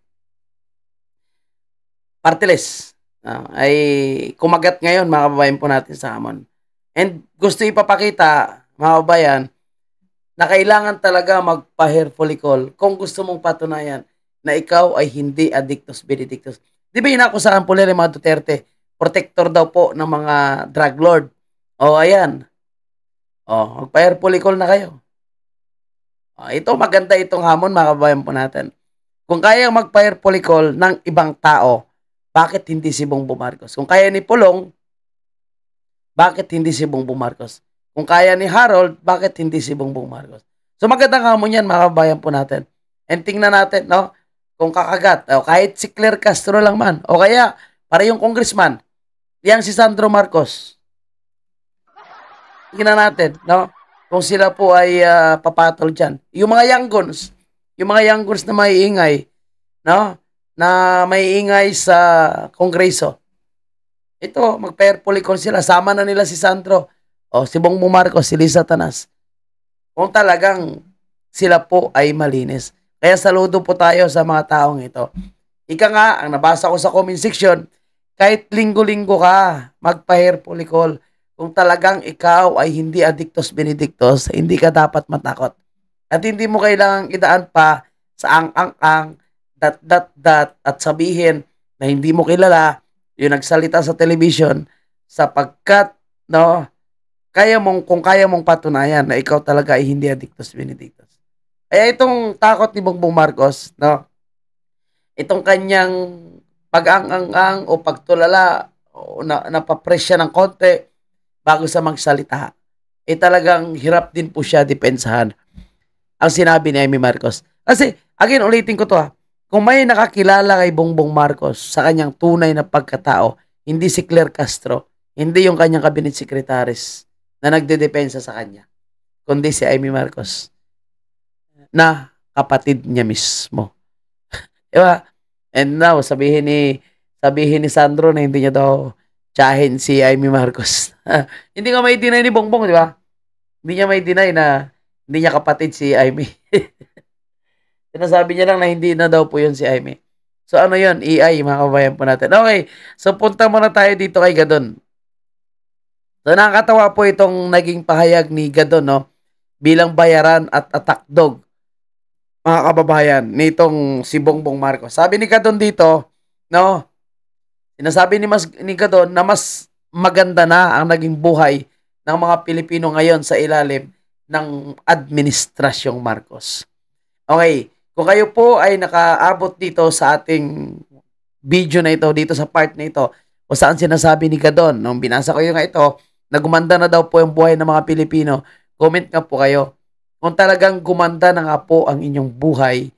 Party-list. Ay kumagat ngayon mga kababayan po natin sa hamon. And gusto ipapakita mga kababayan na kailangan talaga magpa-hair follicle kung gusto mong patunayan na ikaw ay hindi addictus benedictus. Di ba inakusahan po nila mga Duterte? Protector daw po ng mga drug lord. Ayan. Magpa-hair follicle na kayo. Ito maganda itong hamon mga kababayan po natin. Kung kaya magpa-hair follicle ng ibang tao, bakit hindi si Bongbong Marcos? Kung kaya ni Pulong, bakit hindi si Bongbong Marcos? Kung kaya ni Harold, bakit hindi si Bongbong Marcos? So magandang hamon yan mga kababayan po natin. And tingnan natin, no? Kung kakagat, kahit si Claire Castro lang man, o kaya para yung congressman, yang si Sandro Marcos. Tingnan natin, no? Kung sila po ay papatol dyan. Yung mga young guns na maiingay, no? Na maiingay sa Kongreso. Ito, mag-pair polycon sila. Sama na nila si Sandro, si Bongbong Marcos, si Liza Tanas. Kung talagang sila po ay malinis. Kaya saludo po tayo sa mga taong ito. Ika nga, ang nabasa ko sa comment section, kahit linggo-linggo ka, magpa-hair follicle. Kung talagang ikaw ay hindi addictus benedictus, hindi ka dapat matakot. At hindi mo kailangang idaan pa sa ang-ang-ang, dat, at sabihin na hindi mo kilala yung nagsalita sa television sapagkat, no, kung kaya mong patunayan na ikaw talaga ay hindi addictus benedictus. Kaya itong takot ni Bongbong Marcos, no, itong kanyang pag-ang-ang-ang o pagtulala o napapresya ng konti, bago sa magsalita, talagang hirap din po siya depensahan ang sinabi ni Amy Marcos. Kasi, again, ulitin ko to kung may nakakilala kay Bongbong Marcos sa kanyang tunay na pagkatao, hindi si Claire Castro, hindi yung kanyang cabinet secretaries na nagdedepensa sa kanya, kundi si Amy Marcos na kapatid niya mismo. Diba? And now, sabihin ni Sandro na hindi niya daw tsahin si Amy Marcos. Hindi nga may deny ni Bongbong, di ba? Hindi niya may deny na hindi niya kapatid si Amy. Sinasabi niya lang na hindi na daw po yun si Amy. So ano yun? EI, mga kabayan po natin. Okay, so punta muna tayo dito kay Gadon. So nakakatawa po itong naging pahayag ni Gadon, no? Bilang bayaran at attack dog, mga kababayan, nitong si Bongbong Marcos. Sabi ni Gadon dito, no? Sinasabi ni Gadon na mas maganda na ang naging buhay ng mga Pilipino ngayon sa ilalim ng Administrasyong Marcos. Okay, kung kayo po ay nakaabot dito sa ating video na ito, dito sa part na ito, o saan sinasabi ni Gadon, nung binasa ko yung ito, na gumanda na daw po yung buhay ng mga Pilipino, comment nga po kayo. Kung talagang gumanda na nga po ang inyong buhay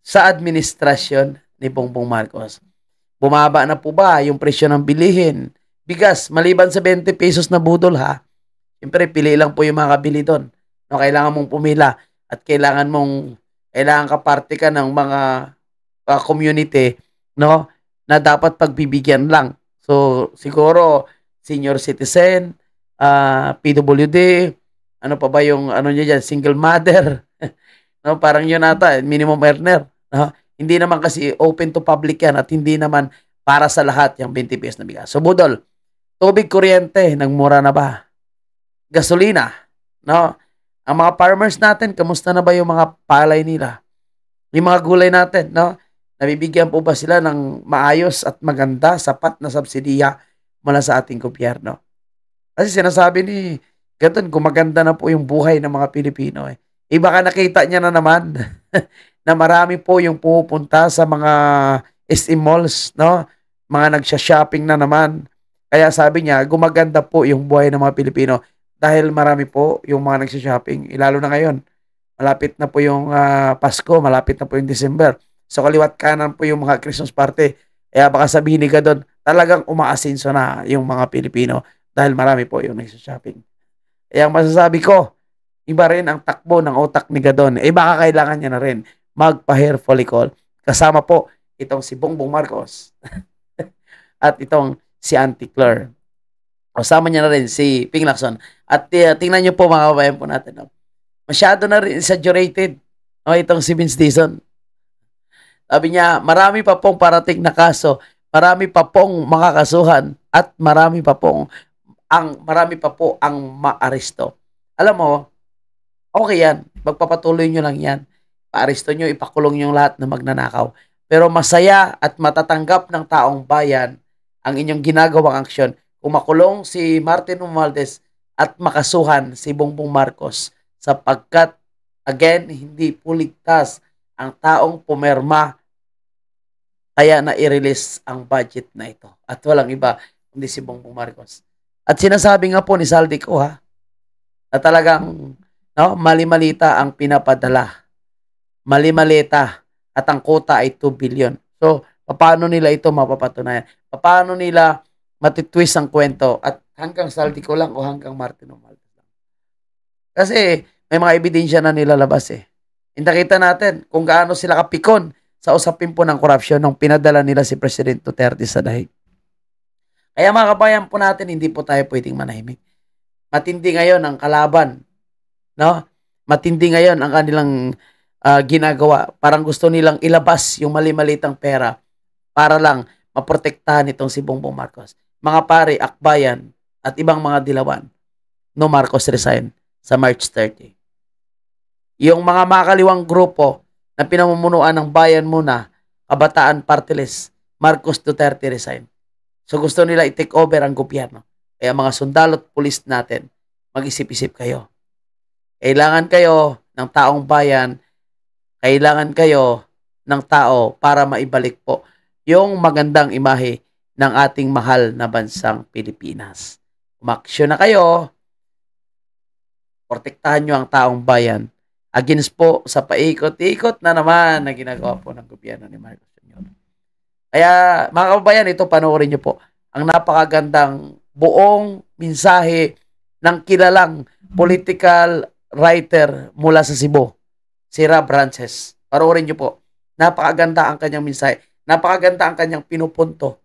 sa administrasyon ni Bongbong Marcos. Bumaba na po ba yung presyo ng bilihin? bigas, maliban sa 20 pesos na budol ha, siyempre pili lang po yung mga kabili doon. No, kailangan mong pumila at kailangan ka parte ka ng mga community, no, na dapat pagbibigyan lang. So, siguro, senior citizen, PWD, ano pa ba yung, ano niya dyan, single mother, no, parang yun ata, minimum earner. No? Hindi naman kasi open to public yan at hindi naman para sa lahat yung 20 pesos na bigas. So, budol, tubig, kuryente, nagmura na ba? Gasolina, no? Ang mga farmers natin, kamusta na ba yung mga palay nila? Yung mga gulay natin, no? Nabibigyan po ba sila ng maayos at maganda, sapat na subsidiya mula sa ating gobyerno? Kasi sinasabi ni Gaton, gumaganda na po yung buhay ng mga Pilipino. Baka nakita niya na naman na marami po yung pupunta sa mga SM malls, no? Mga nagsha-shopping na naman. Kaya sabi niya, gumaganda po yung buhay ng mga Pilipino dahil marami po yung mga nagsha-shopping. Lalo na ngayon, malapit na po yung Pasko, malapit na po yung December. So kaliwat kanan po yung mga Christmas party. Kaya baka sabihin ni Gadon, talagang umaasinso na yung mga Pilipino dahil marami po yung nagsha-shopping. Kaya ang masasabi ko, iba rin ang takbo ng utak ni Gadon. Baka kailangan niya na rin magpa-hair follicle. Kasama po itong si Bongbong Marcos at itong si Auntie Claire. Kasama niya na rin si Ping Lacson. At tingnan niyo po mga kabayan po natin. No? Masyado na rin exaggerated itong si Vince Dizon. Sabi niya, marami pa pong parating na kaso, marami pa pong makakasuhan, at marami pa po ang maaresto. Alam mo, okay yan. Magpapatuloy nyo lang yan. Paaresto nyo, ipakulong nyo lahat na magnanakaw. Pero masaya at matatanggap ng taong bayan ang inyong ginagawang aksyon. Kung makulong si Martin Romualdez at makasuhan si Bongbong Marcos sapagkat, again, hindi po ligtas ang taong pumerma kaya na i-release ang budget na ito. At walang iba kundi si Bongbong Marcos. At sinasabi nga po ni Saldico na talagang mali-malita ang pinapadala. Mali-malita at ang quota ay 2 billion. So, paano nila ito mapapatunayan? Paano nila matitwist ang kwento at hanggang Saldico lang o hanggang Martin Romualdez lang? Kasi may mga ebidensya na nilalabas Nakita natin kung gaano sila kapikon sa usapin po ng korupsyon nung pinadala nila si President Duterte sa dahig. Kaya mga kabayan po natin, hindi po tayo pwedeng manahimik. Matindi ngayon ang kalaban. No? Matindi ngayon ang kanilang ginagawa. Parang gusto nilang ilabas yung mali-malitang pera para lang maprotektahan itong si Bongbong Marcos. Mga pare, akbayan at ibang mga dilawan, no Marcos resign sa March 30. Yung mga makaliwang grupo na pinamumunuan ng bayan muna, Kabataan Party List, Marcos Duterte resign. So gusto nila i-take over ang gobyerno. Kaya mga sundalo at pulis natin, mag-isip-isip kayo. Kailangan kayo ng taong bayan, kailangan kayo ng tao para maibalik po yung magandang imahe ng ating mahal na bansang Pilipinas. Umaksyon na kayo, protektahan nyo ang taong bayan against po sa paikot-ikot na naman na ginagawa po ng gobyerno ni Marcos Jr. Kaya mga kababayan, ito panoorin nyo po ang napakagandang buong mensahe ng kilalang political writer mula sa Cebu, si Rob Rances. Panoorin nyo po. Napakaganda ang kanyang mensahe. Napakaganda ang kanyang pinupunto.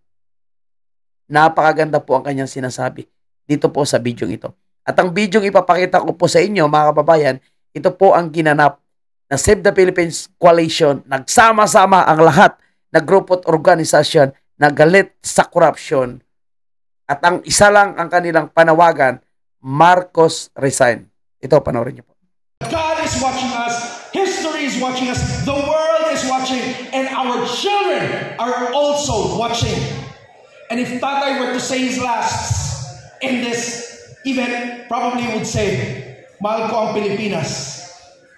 Napakaganda po ang kanyang sinasabi dito po sa bidyong ito. At ang bidyong ipapakita ko po sa inyo, mga kababayan, ito po ang ginanap na Save the Philippines Coalition. Nagsama-sama ang lahat na grupo at organisasyon na galit sa korupsyon. At ang isa lang ang kanilang panawagan, Marcos resign. Ito, panoorin niyo po. God is watching us. History is watching us. The world is watching. And our children are also watching. And if Tatay were to say his lasts in this event, probably would say, mahal ko ang Pilipinas.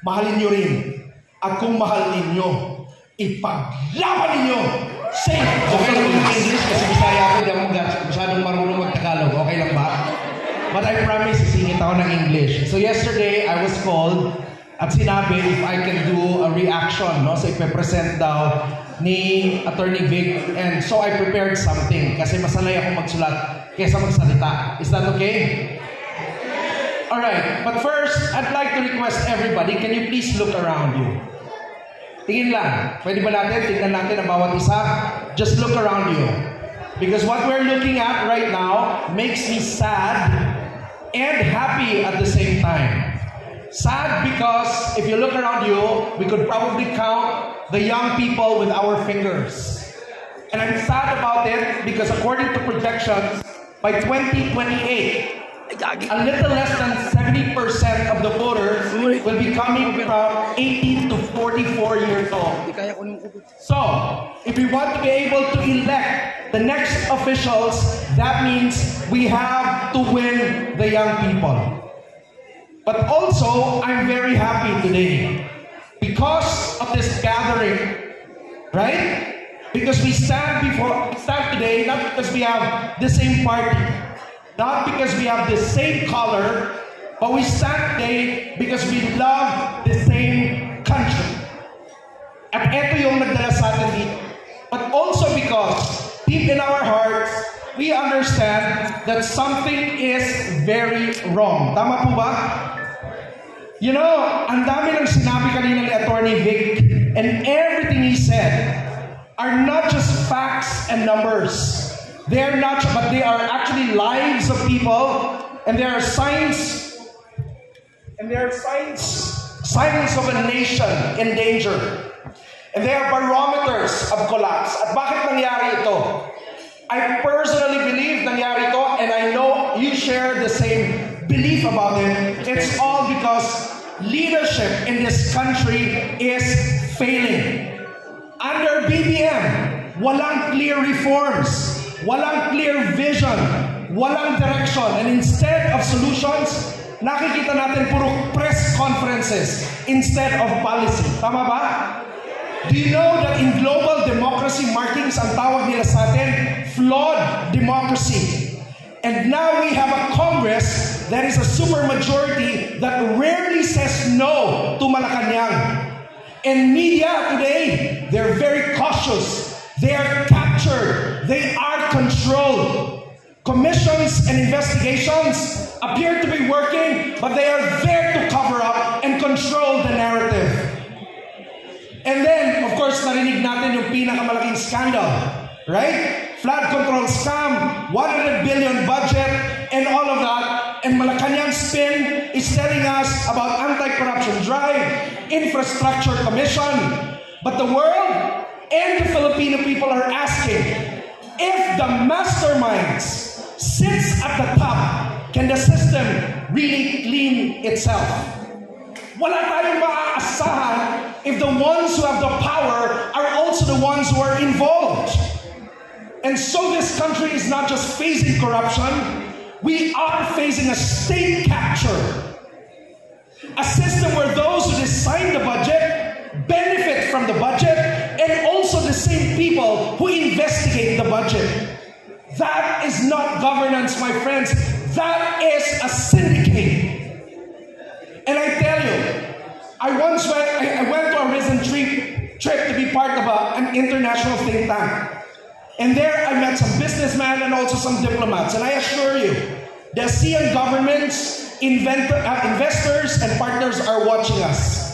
Mahalin nyo rin. At kung mahal ninyo, ipaglaban ninyo. Say, okay lang yung English kasi Bisaya ako, di ako masyadong marunong mag-Tagalog. Okay lang ba? But I promise, sisingit ako ng English. So yesterday, I was called at sinabi if I can do a reaction. No? So ipe-present daw ni Attorney Vic, and so I prepared something kasi masanay ako magsulat kaysa magsalita. Is that okay? Alright, but first, I'd like to request everybody, can you please look around you? Tingin lang. Pwede ba natin? Tingnan natin ang bawat isa. Just look around you. Because what we're looking at right now makes me sad and happy at the same time. Sad because if you look around you, we could probably count the young people with our fingers. And I'm sad about it because according to projections, by 2028, a little less than 70% of the voters will be coming from 18 to 44 years old. So, if we want to be able to elect the next officials, that means we have to win the young people. But also, I'm very happy today because of this gathering, right? Because we stand today not because we have the same party, not because we have the same color, but we stand today because we love the same country. At ito yung nagdala sa atin dito. But also because deep in our hearts, we understand that something is very wrong. Tama po ba? You know, ang dami ng sinabi kanina ni Attorney Vic, and everything he said are not just facts and numbers. They are not, but they are actually lives of people, and they are signs, signs of a nation in danger. And they are barometers of collapse. At bakit nangyari ito? I personally believe nangyari ito, and I know you share the same belief about it. It's all because leadership in this country is failing. Under BBM, walang clear reforms, walang clear vision, walang direction, and instead of solutions, nakikita natin puro press conferences instead of policy. Tama ba? Do you know that in global democracy markings, ang tawag nila sa atin, flawed democracy? And now we have a Congress that is a supermajority that rarely says no to Malacanang. And media today, they're very cautious. They are captured. They are controlled. Commissions and investigations appear to be working, but they are there to cover up and control the narrative. And then, of course, narinig natin yung pinakamalaking scandal, right? Flood control scam, 100 billion budget, and all of that. And Malacanang spin is telling us about anti-corruption drive, infrastructure commission. But the world and the Filipino people are asking, if the masterminds sits at the top, can the system really clean itself? Wala tayong maaasahan if the ones who have the power are also the ones who are involved. And so this country is not just facing corruption, we are facing a state capture. A system where those who design the budget benefit from the budget, and also the same people who investigate the budget. That is not governance, my friends. That is a syndicate. And I tell you, I went to a recent trip to be part of an international think tank. And there I met some businessmen and also some diplomats. And I assure you, the ASEAN governments, investors, and partners are watching us.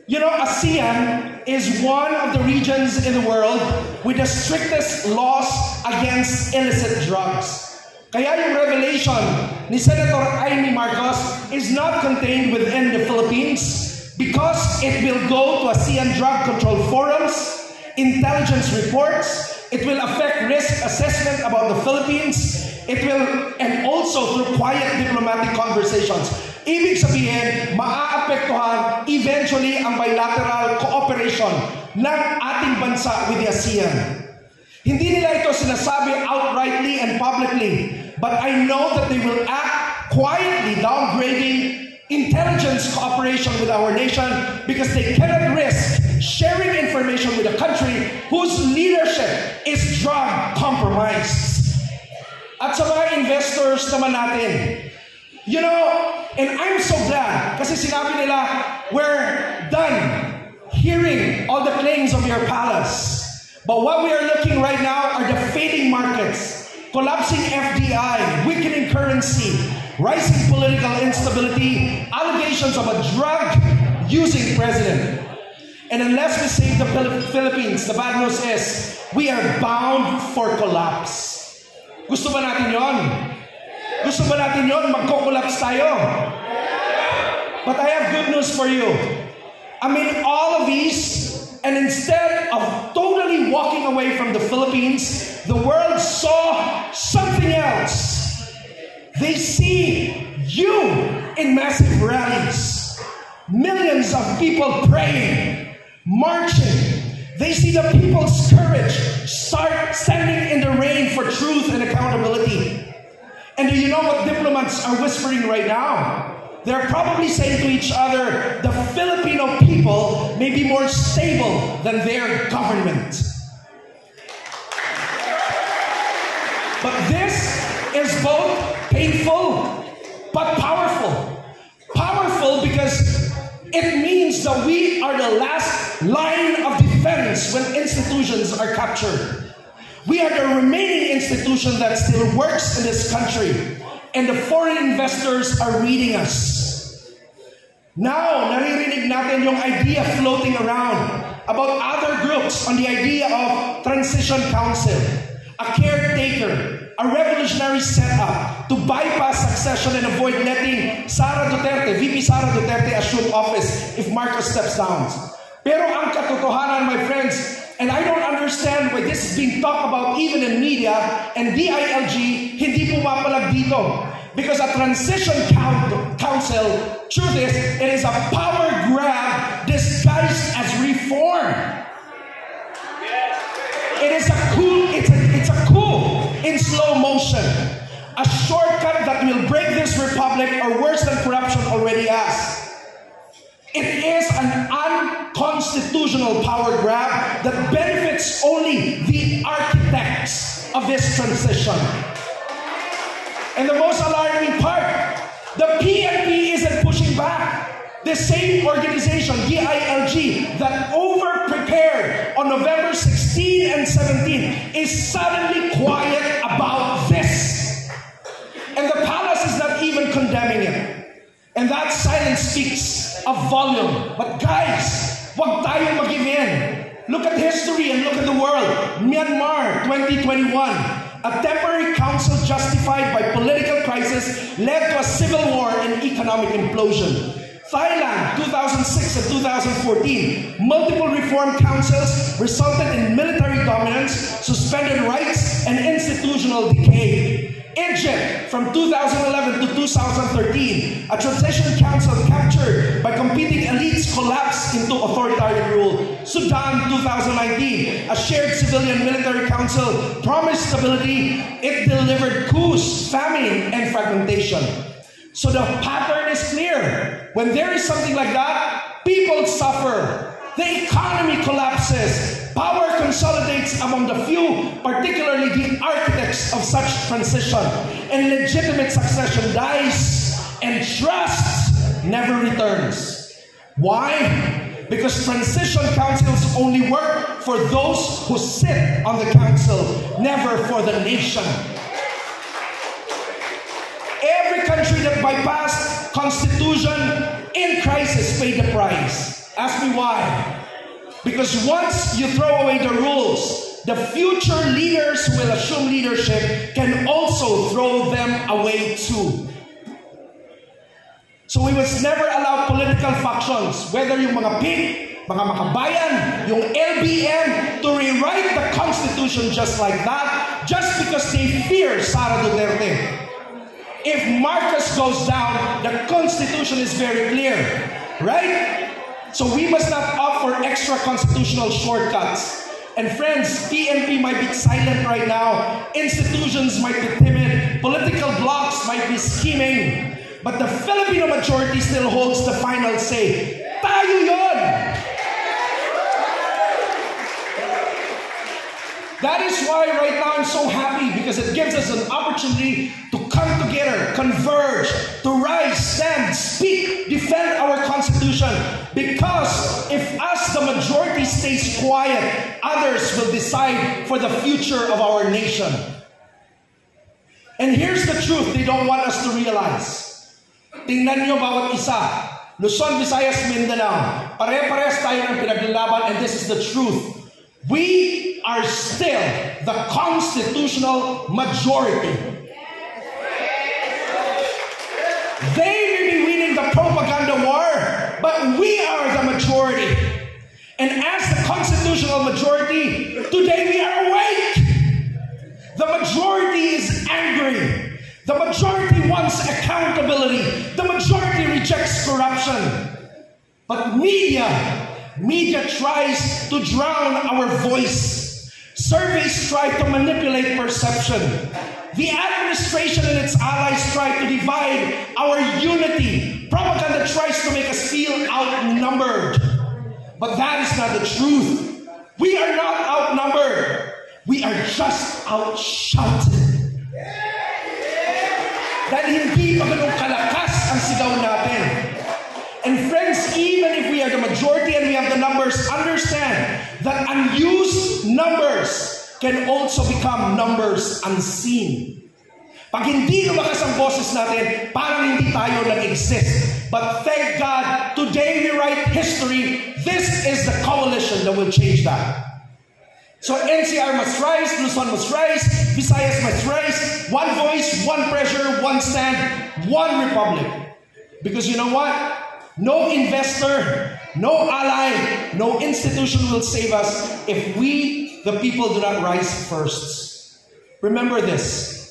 You know, ASEAN is one of the regions in the world with the strictest laws against illicit drugs. Kaya yung revelation ni Senator Amy Marcos is not contained within the Philippines because it will go to ASEAN drug control forums, intelligence reports, it will affect risk assessment about the Philippines, it will, and also through quiet diplomatic conversations. Ibig sabihin, maaapektuhan eventually ang bilateral cooperation ng ating bansa with the ASEAN. Hindi nila ito sinasabi outrightly and publicly, but I know that they will act quietly downgrading intelligence cooperation with our nation because they cannot risk sharing information with a country whose leadership is drug compromised. At sa mga investors naman natin, and I'm so glad kasi sinabi nila, we're done hearing all the claims of your palace. But what we are looking right now are the fading markets, collapsing FDI, weakening currency, rising political instability, allegations of a drug-using president. And unless we save the Philippines, the bad news is, we are bound for collapse. Gusto ba natin yon? Gusto ba natin yon? Magko-collapse tayo. But I have good news for you. Amid all of these, and instead of totally walking away from the Philippines, the world saw something else. They see you in massive rallies. Millions of people praying, marching. They see the people's courage start standing in the rain for truth and accountability. And do you know what diplomats are whispering right now? They're probably saying to each other, the Filipino people may be more stable than their government. But this is both painful but powerful. Powerful because it means that we are the last line of defense when institutions are captured. We are the remaining institution that still works in this country. And the foreign investors are reading us. Now, naririnig natin yung idea floating around about other groups on the idea of transition council, a caretaker, a revolutionary setup to bypass succession and avoid letting Sara Duterte, VP Sara Duterte, assume office if Marcos steps down. Pero ang katotohanan, my friends, and I don't understand why this is being talked about even in media, and DILG hindi pumapalag dito. Because a transition council, truth is, it is a power grab disguised as reform. It is a coup, it's a coup in slow motion. A shortcut that will break this republic, or worse than corruption already has. It is an unconstitutional power grab that benefits only the architects of this transition. And the most alarming part, the PNP isn't pushing back. The same organization, DILG, that over-prepared on November 16 and 17 is suddenly quiet about this. And the palace is not even condemning it. And that silence speaks of volume. But guys, wag tayong mag-give in. Look at history and look at the world. Myanmar, 2021. A temporary council justified by political crisis led to a civil war and economic implosion. Thailand, 2006 and 2014, multiple reform councils resulted in military dominance, suspended rights, and institutional decay. Egypt, from 2011 to 2013, a transition council captured by competing elites collapsed into authoritarian rule. Sudan, 2019, a shared civilian-military council promised stability. It delivered coups, famine, and fragmentation. So the pattern is clear. When there is something like that, people suffer. The economy collapses. Power consolidates among the few, particularly the architects of such transition. And legitimate succession dies, and trust never returns. Why? Because transition councils only work for those who sit on the council, never for the nation. Every country that bypassed constitution in crisis paid the price. Ask me why. Because once you throw away the rules, the future leaders who will assume leadership can also throw them away too. So we must never allow political factions, whether yung mga PIG, mga makabayan, yung LBM, to rewrite the Constitution just like that, just because they fear Sara Duterte. If Marcos goes down, the Constitution is very clear, right? So we must not opt for extra constitutional shortcuts. And friends, PNP might be silent right now. Institutions might be timid. Political blocs might be scheming. But the Filipino majority still holds the final say. Tayo yun! That is why right now I'm so happy, because it gives us an opportunity to come together, converge, to rise, stand, speak, defend our Constitution. Because if us Once the majority stays quiet, others will decide for the future of our nation. And here's the truth they don't want us to realize. Tingnan nyo bawat isa. Luzon, Visayas, Mindanao. Pare-pares tayo ng pinaglalaban, and this is the truth. We are still the constitutional majority. They may be winning the propaganda war, but we are the majority. And as the constitutional majority, today we are awake. The majority is angry. The majority wants accountability. The majority rejects corruption. But media tries to drown our voice. Surveys try to manipulate perception. The administration and its allies try to divide our unity. Propaganda tries to make us feel outnumbered. But that is not the truth. We are not outnumbered. We are just outshouted. Dahil hindi pa ganun kalakas ang sigaw natin. And friends, even if we are the majority and we have the numbers, understand that unused numbers can also become numbers unseen. Pag hindi lumakas ang boses natin, parang hindi tayo nag-exist. But thank God, today we write history. This is the coalition that will change that. So NCR must rise, Luzon must rise, Visayas must rise. One voice, one pressure, one stand, one republic. Because you know what? No investor, no ally, no institution will save us if we, the people, do not rise first. Remember this.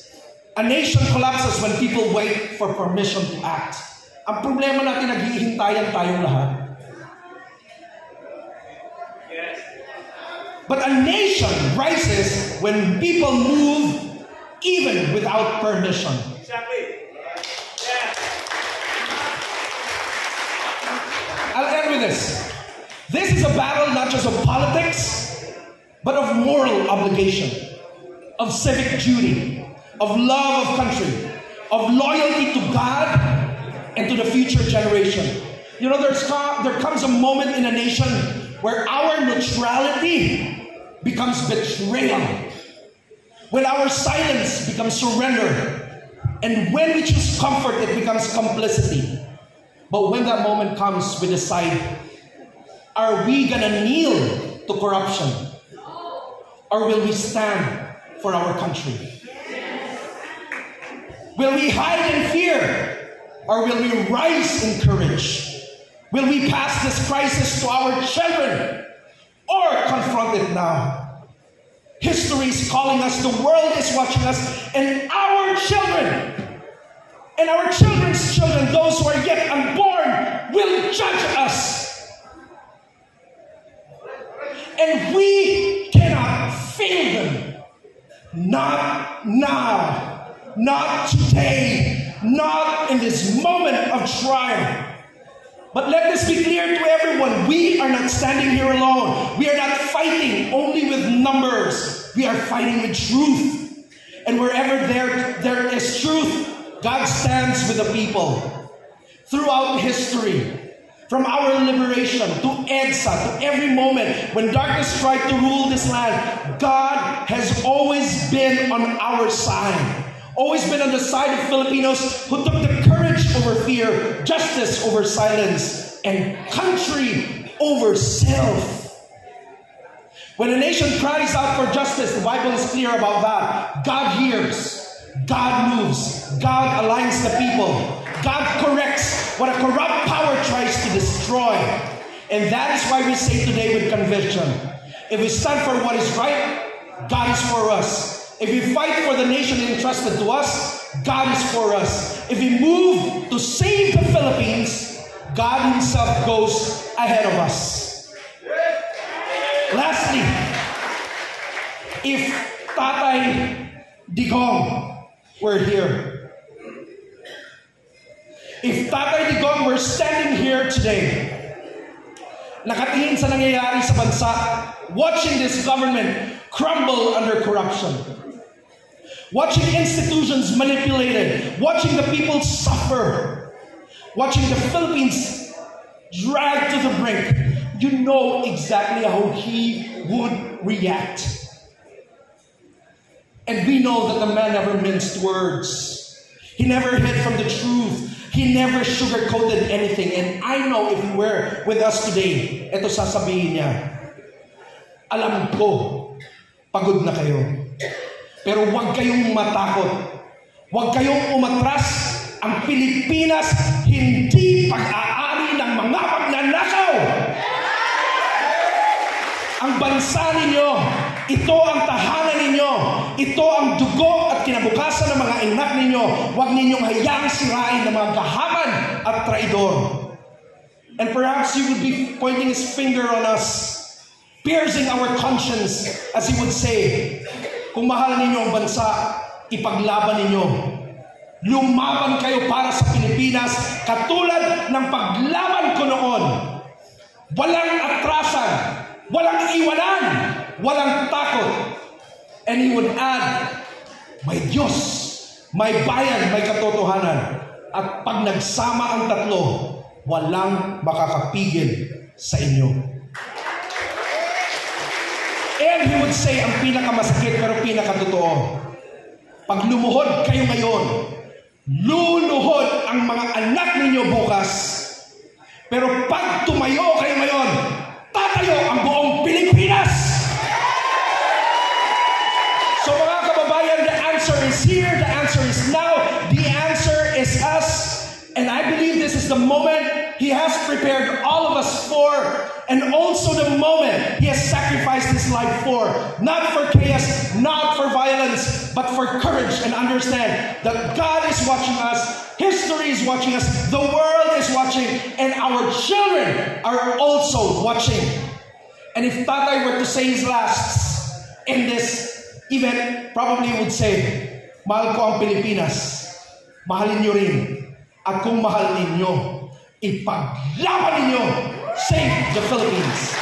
A nation collapses when people wait for permission to act. Ang problema natin, naghihintayan tayong lahat. But a nation rises when people move even without permission. Exactly. Yeah. I'll end with this. This is a battle not just of politics, but of moral obligation, of civic duty, of love of country, of loyalty to God and to the future generation. You know, there comes a moment in a nation where our neutrality becomes betrayal, when our silence becomes surrender, and when we choose comfort, it becomes complicity. But when that moment comes, we decide, are we gonna kneel to corruption, or will we stand for our country? Will we hide in fear, or will we rise in courage? Will we pass this crisis to our children, or confront it now? History is calling us, the world is watching us, and our children, and our children's children, those who are yet unborn, will judge us. And we cannot fail them. Not now, not today, not in this moment of trial. But let this be clear to everyone. We are not standing here alone. We are not fighting only with numbers. We are fighting with truth. And wherever there is truth, God stands with the people. Throughout history, from our liberation to EDSA, to every moment when darkness tried to rule this land, God has always been on our side. Always been on the side of Filipinos who took the courage over fear, justice over silence, and country over self. When a nation cries out for justice, the Bible is clear about that. God hears, God moves, God aligns the people, God corrects what a corrupt power tries to destroy. And that is why we say today with conviction, if we stand for what is right, God is for us. If we fight for the nation entrusted to us, God is for us. If we move to save the Philippines, God Himself goes ahead of us. Lastly, if Tatay Digong were here, if Tatay Digong were standing here today, nakatingin sa nangyayari sa bansa, watching this government crumble under corruption, watching institutions manipulated, watching the people suffer, watching the Philippines dragged to the brink, you know exactly how he would react. And we know that the man never minced words. He never hid from the truth. He never sugarcoated anything. And I know if he were with us today, ito sasabihin niya, alam ko, pagod na kayo. Pero huwag kayong matakot. Huwag kayong umatras. Ang Pilipinas, hindi pag-aari ng mga magnanakaw. Ang bansa ninyo, ito ang tahanan ninyo. Ito ang dugo at kinabukasan ng mga anak ninyo. Huwag ninyong hayaang sirain ng mga gahaman at traidor. And perhaps he would be pointing his finger on us, piercing our conscience, as he would say, kung mahal ninyo ang bansa, ipaglaban ninyo. Lumaban kayo para sa Pilipinas katulad ng paglaban ko noon. Walang atrasan, walang iwanan, walang takot. And he would add, may Diyos, may bayan, may katotohanan. At pag nagsama ang tatlo, walang makakapigil sa inyo. And he would say, ang pinakamasakit pero pinakatotoo, pag lumuhod kayo ngayon, luluhod ang mga anak ninyo bukas. Pero pag tumayo kayo ngayon, tatayo ang buong Pilipinas. So mga kababayan, the answer is here, the answer is now, the answer is us. And I believe this is the moment He has prepared all of us for, and also the moment He has sacrificed His life for. Not for chaos, not for violence, but for courage, and understand that God is watching us, history is watching us, the world is watching, and our children are also watching. And if Tatay were to say his lasts in this event, probably would say, mahal ko ang Pilipinas, mahalin nyo rin. At kung mahal ninyo, ipaglaban ninyo, save the Philippines.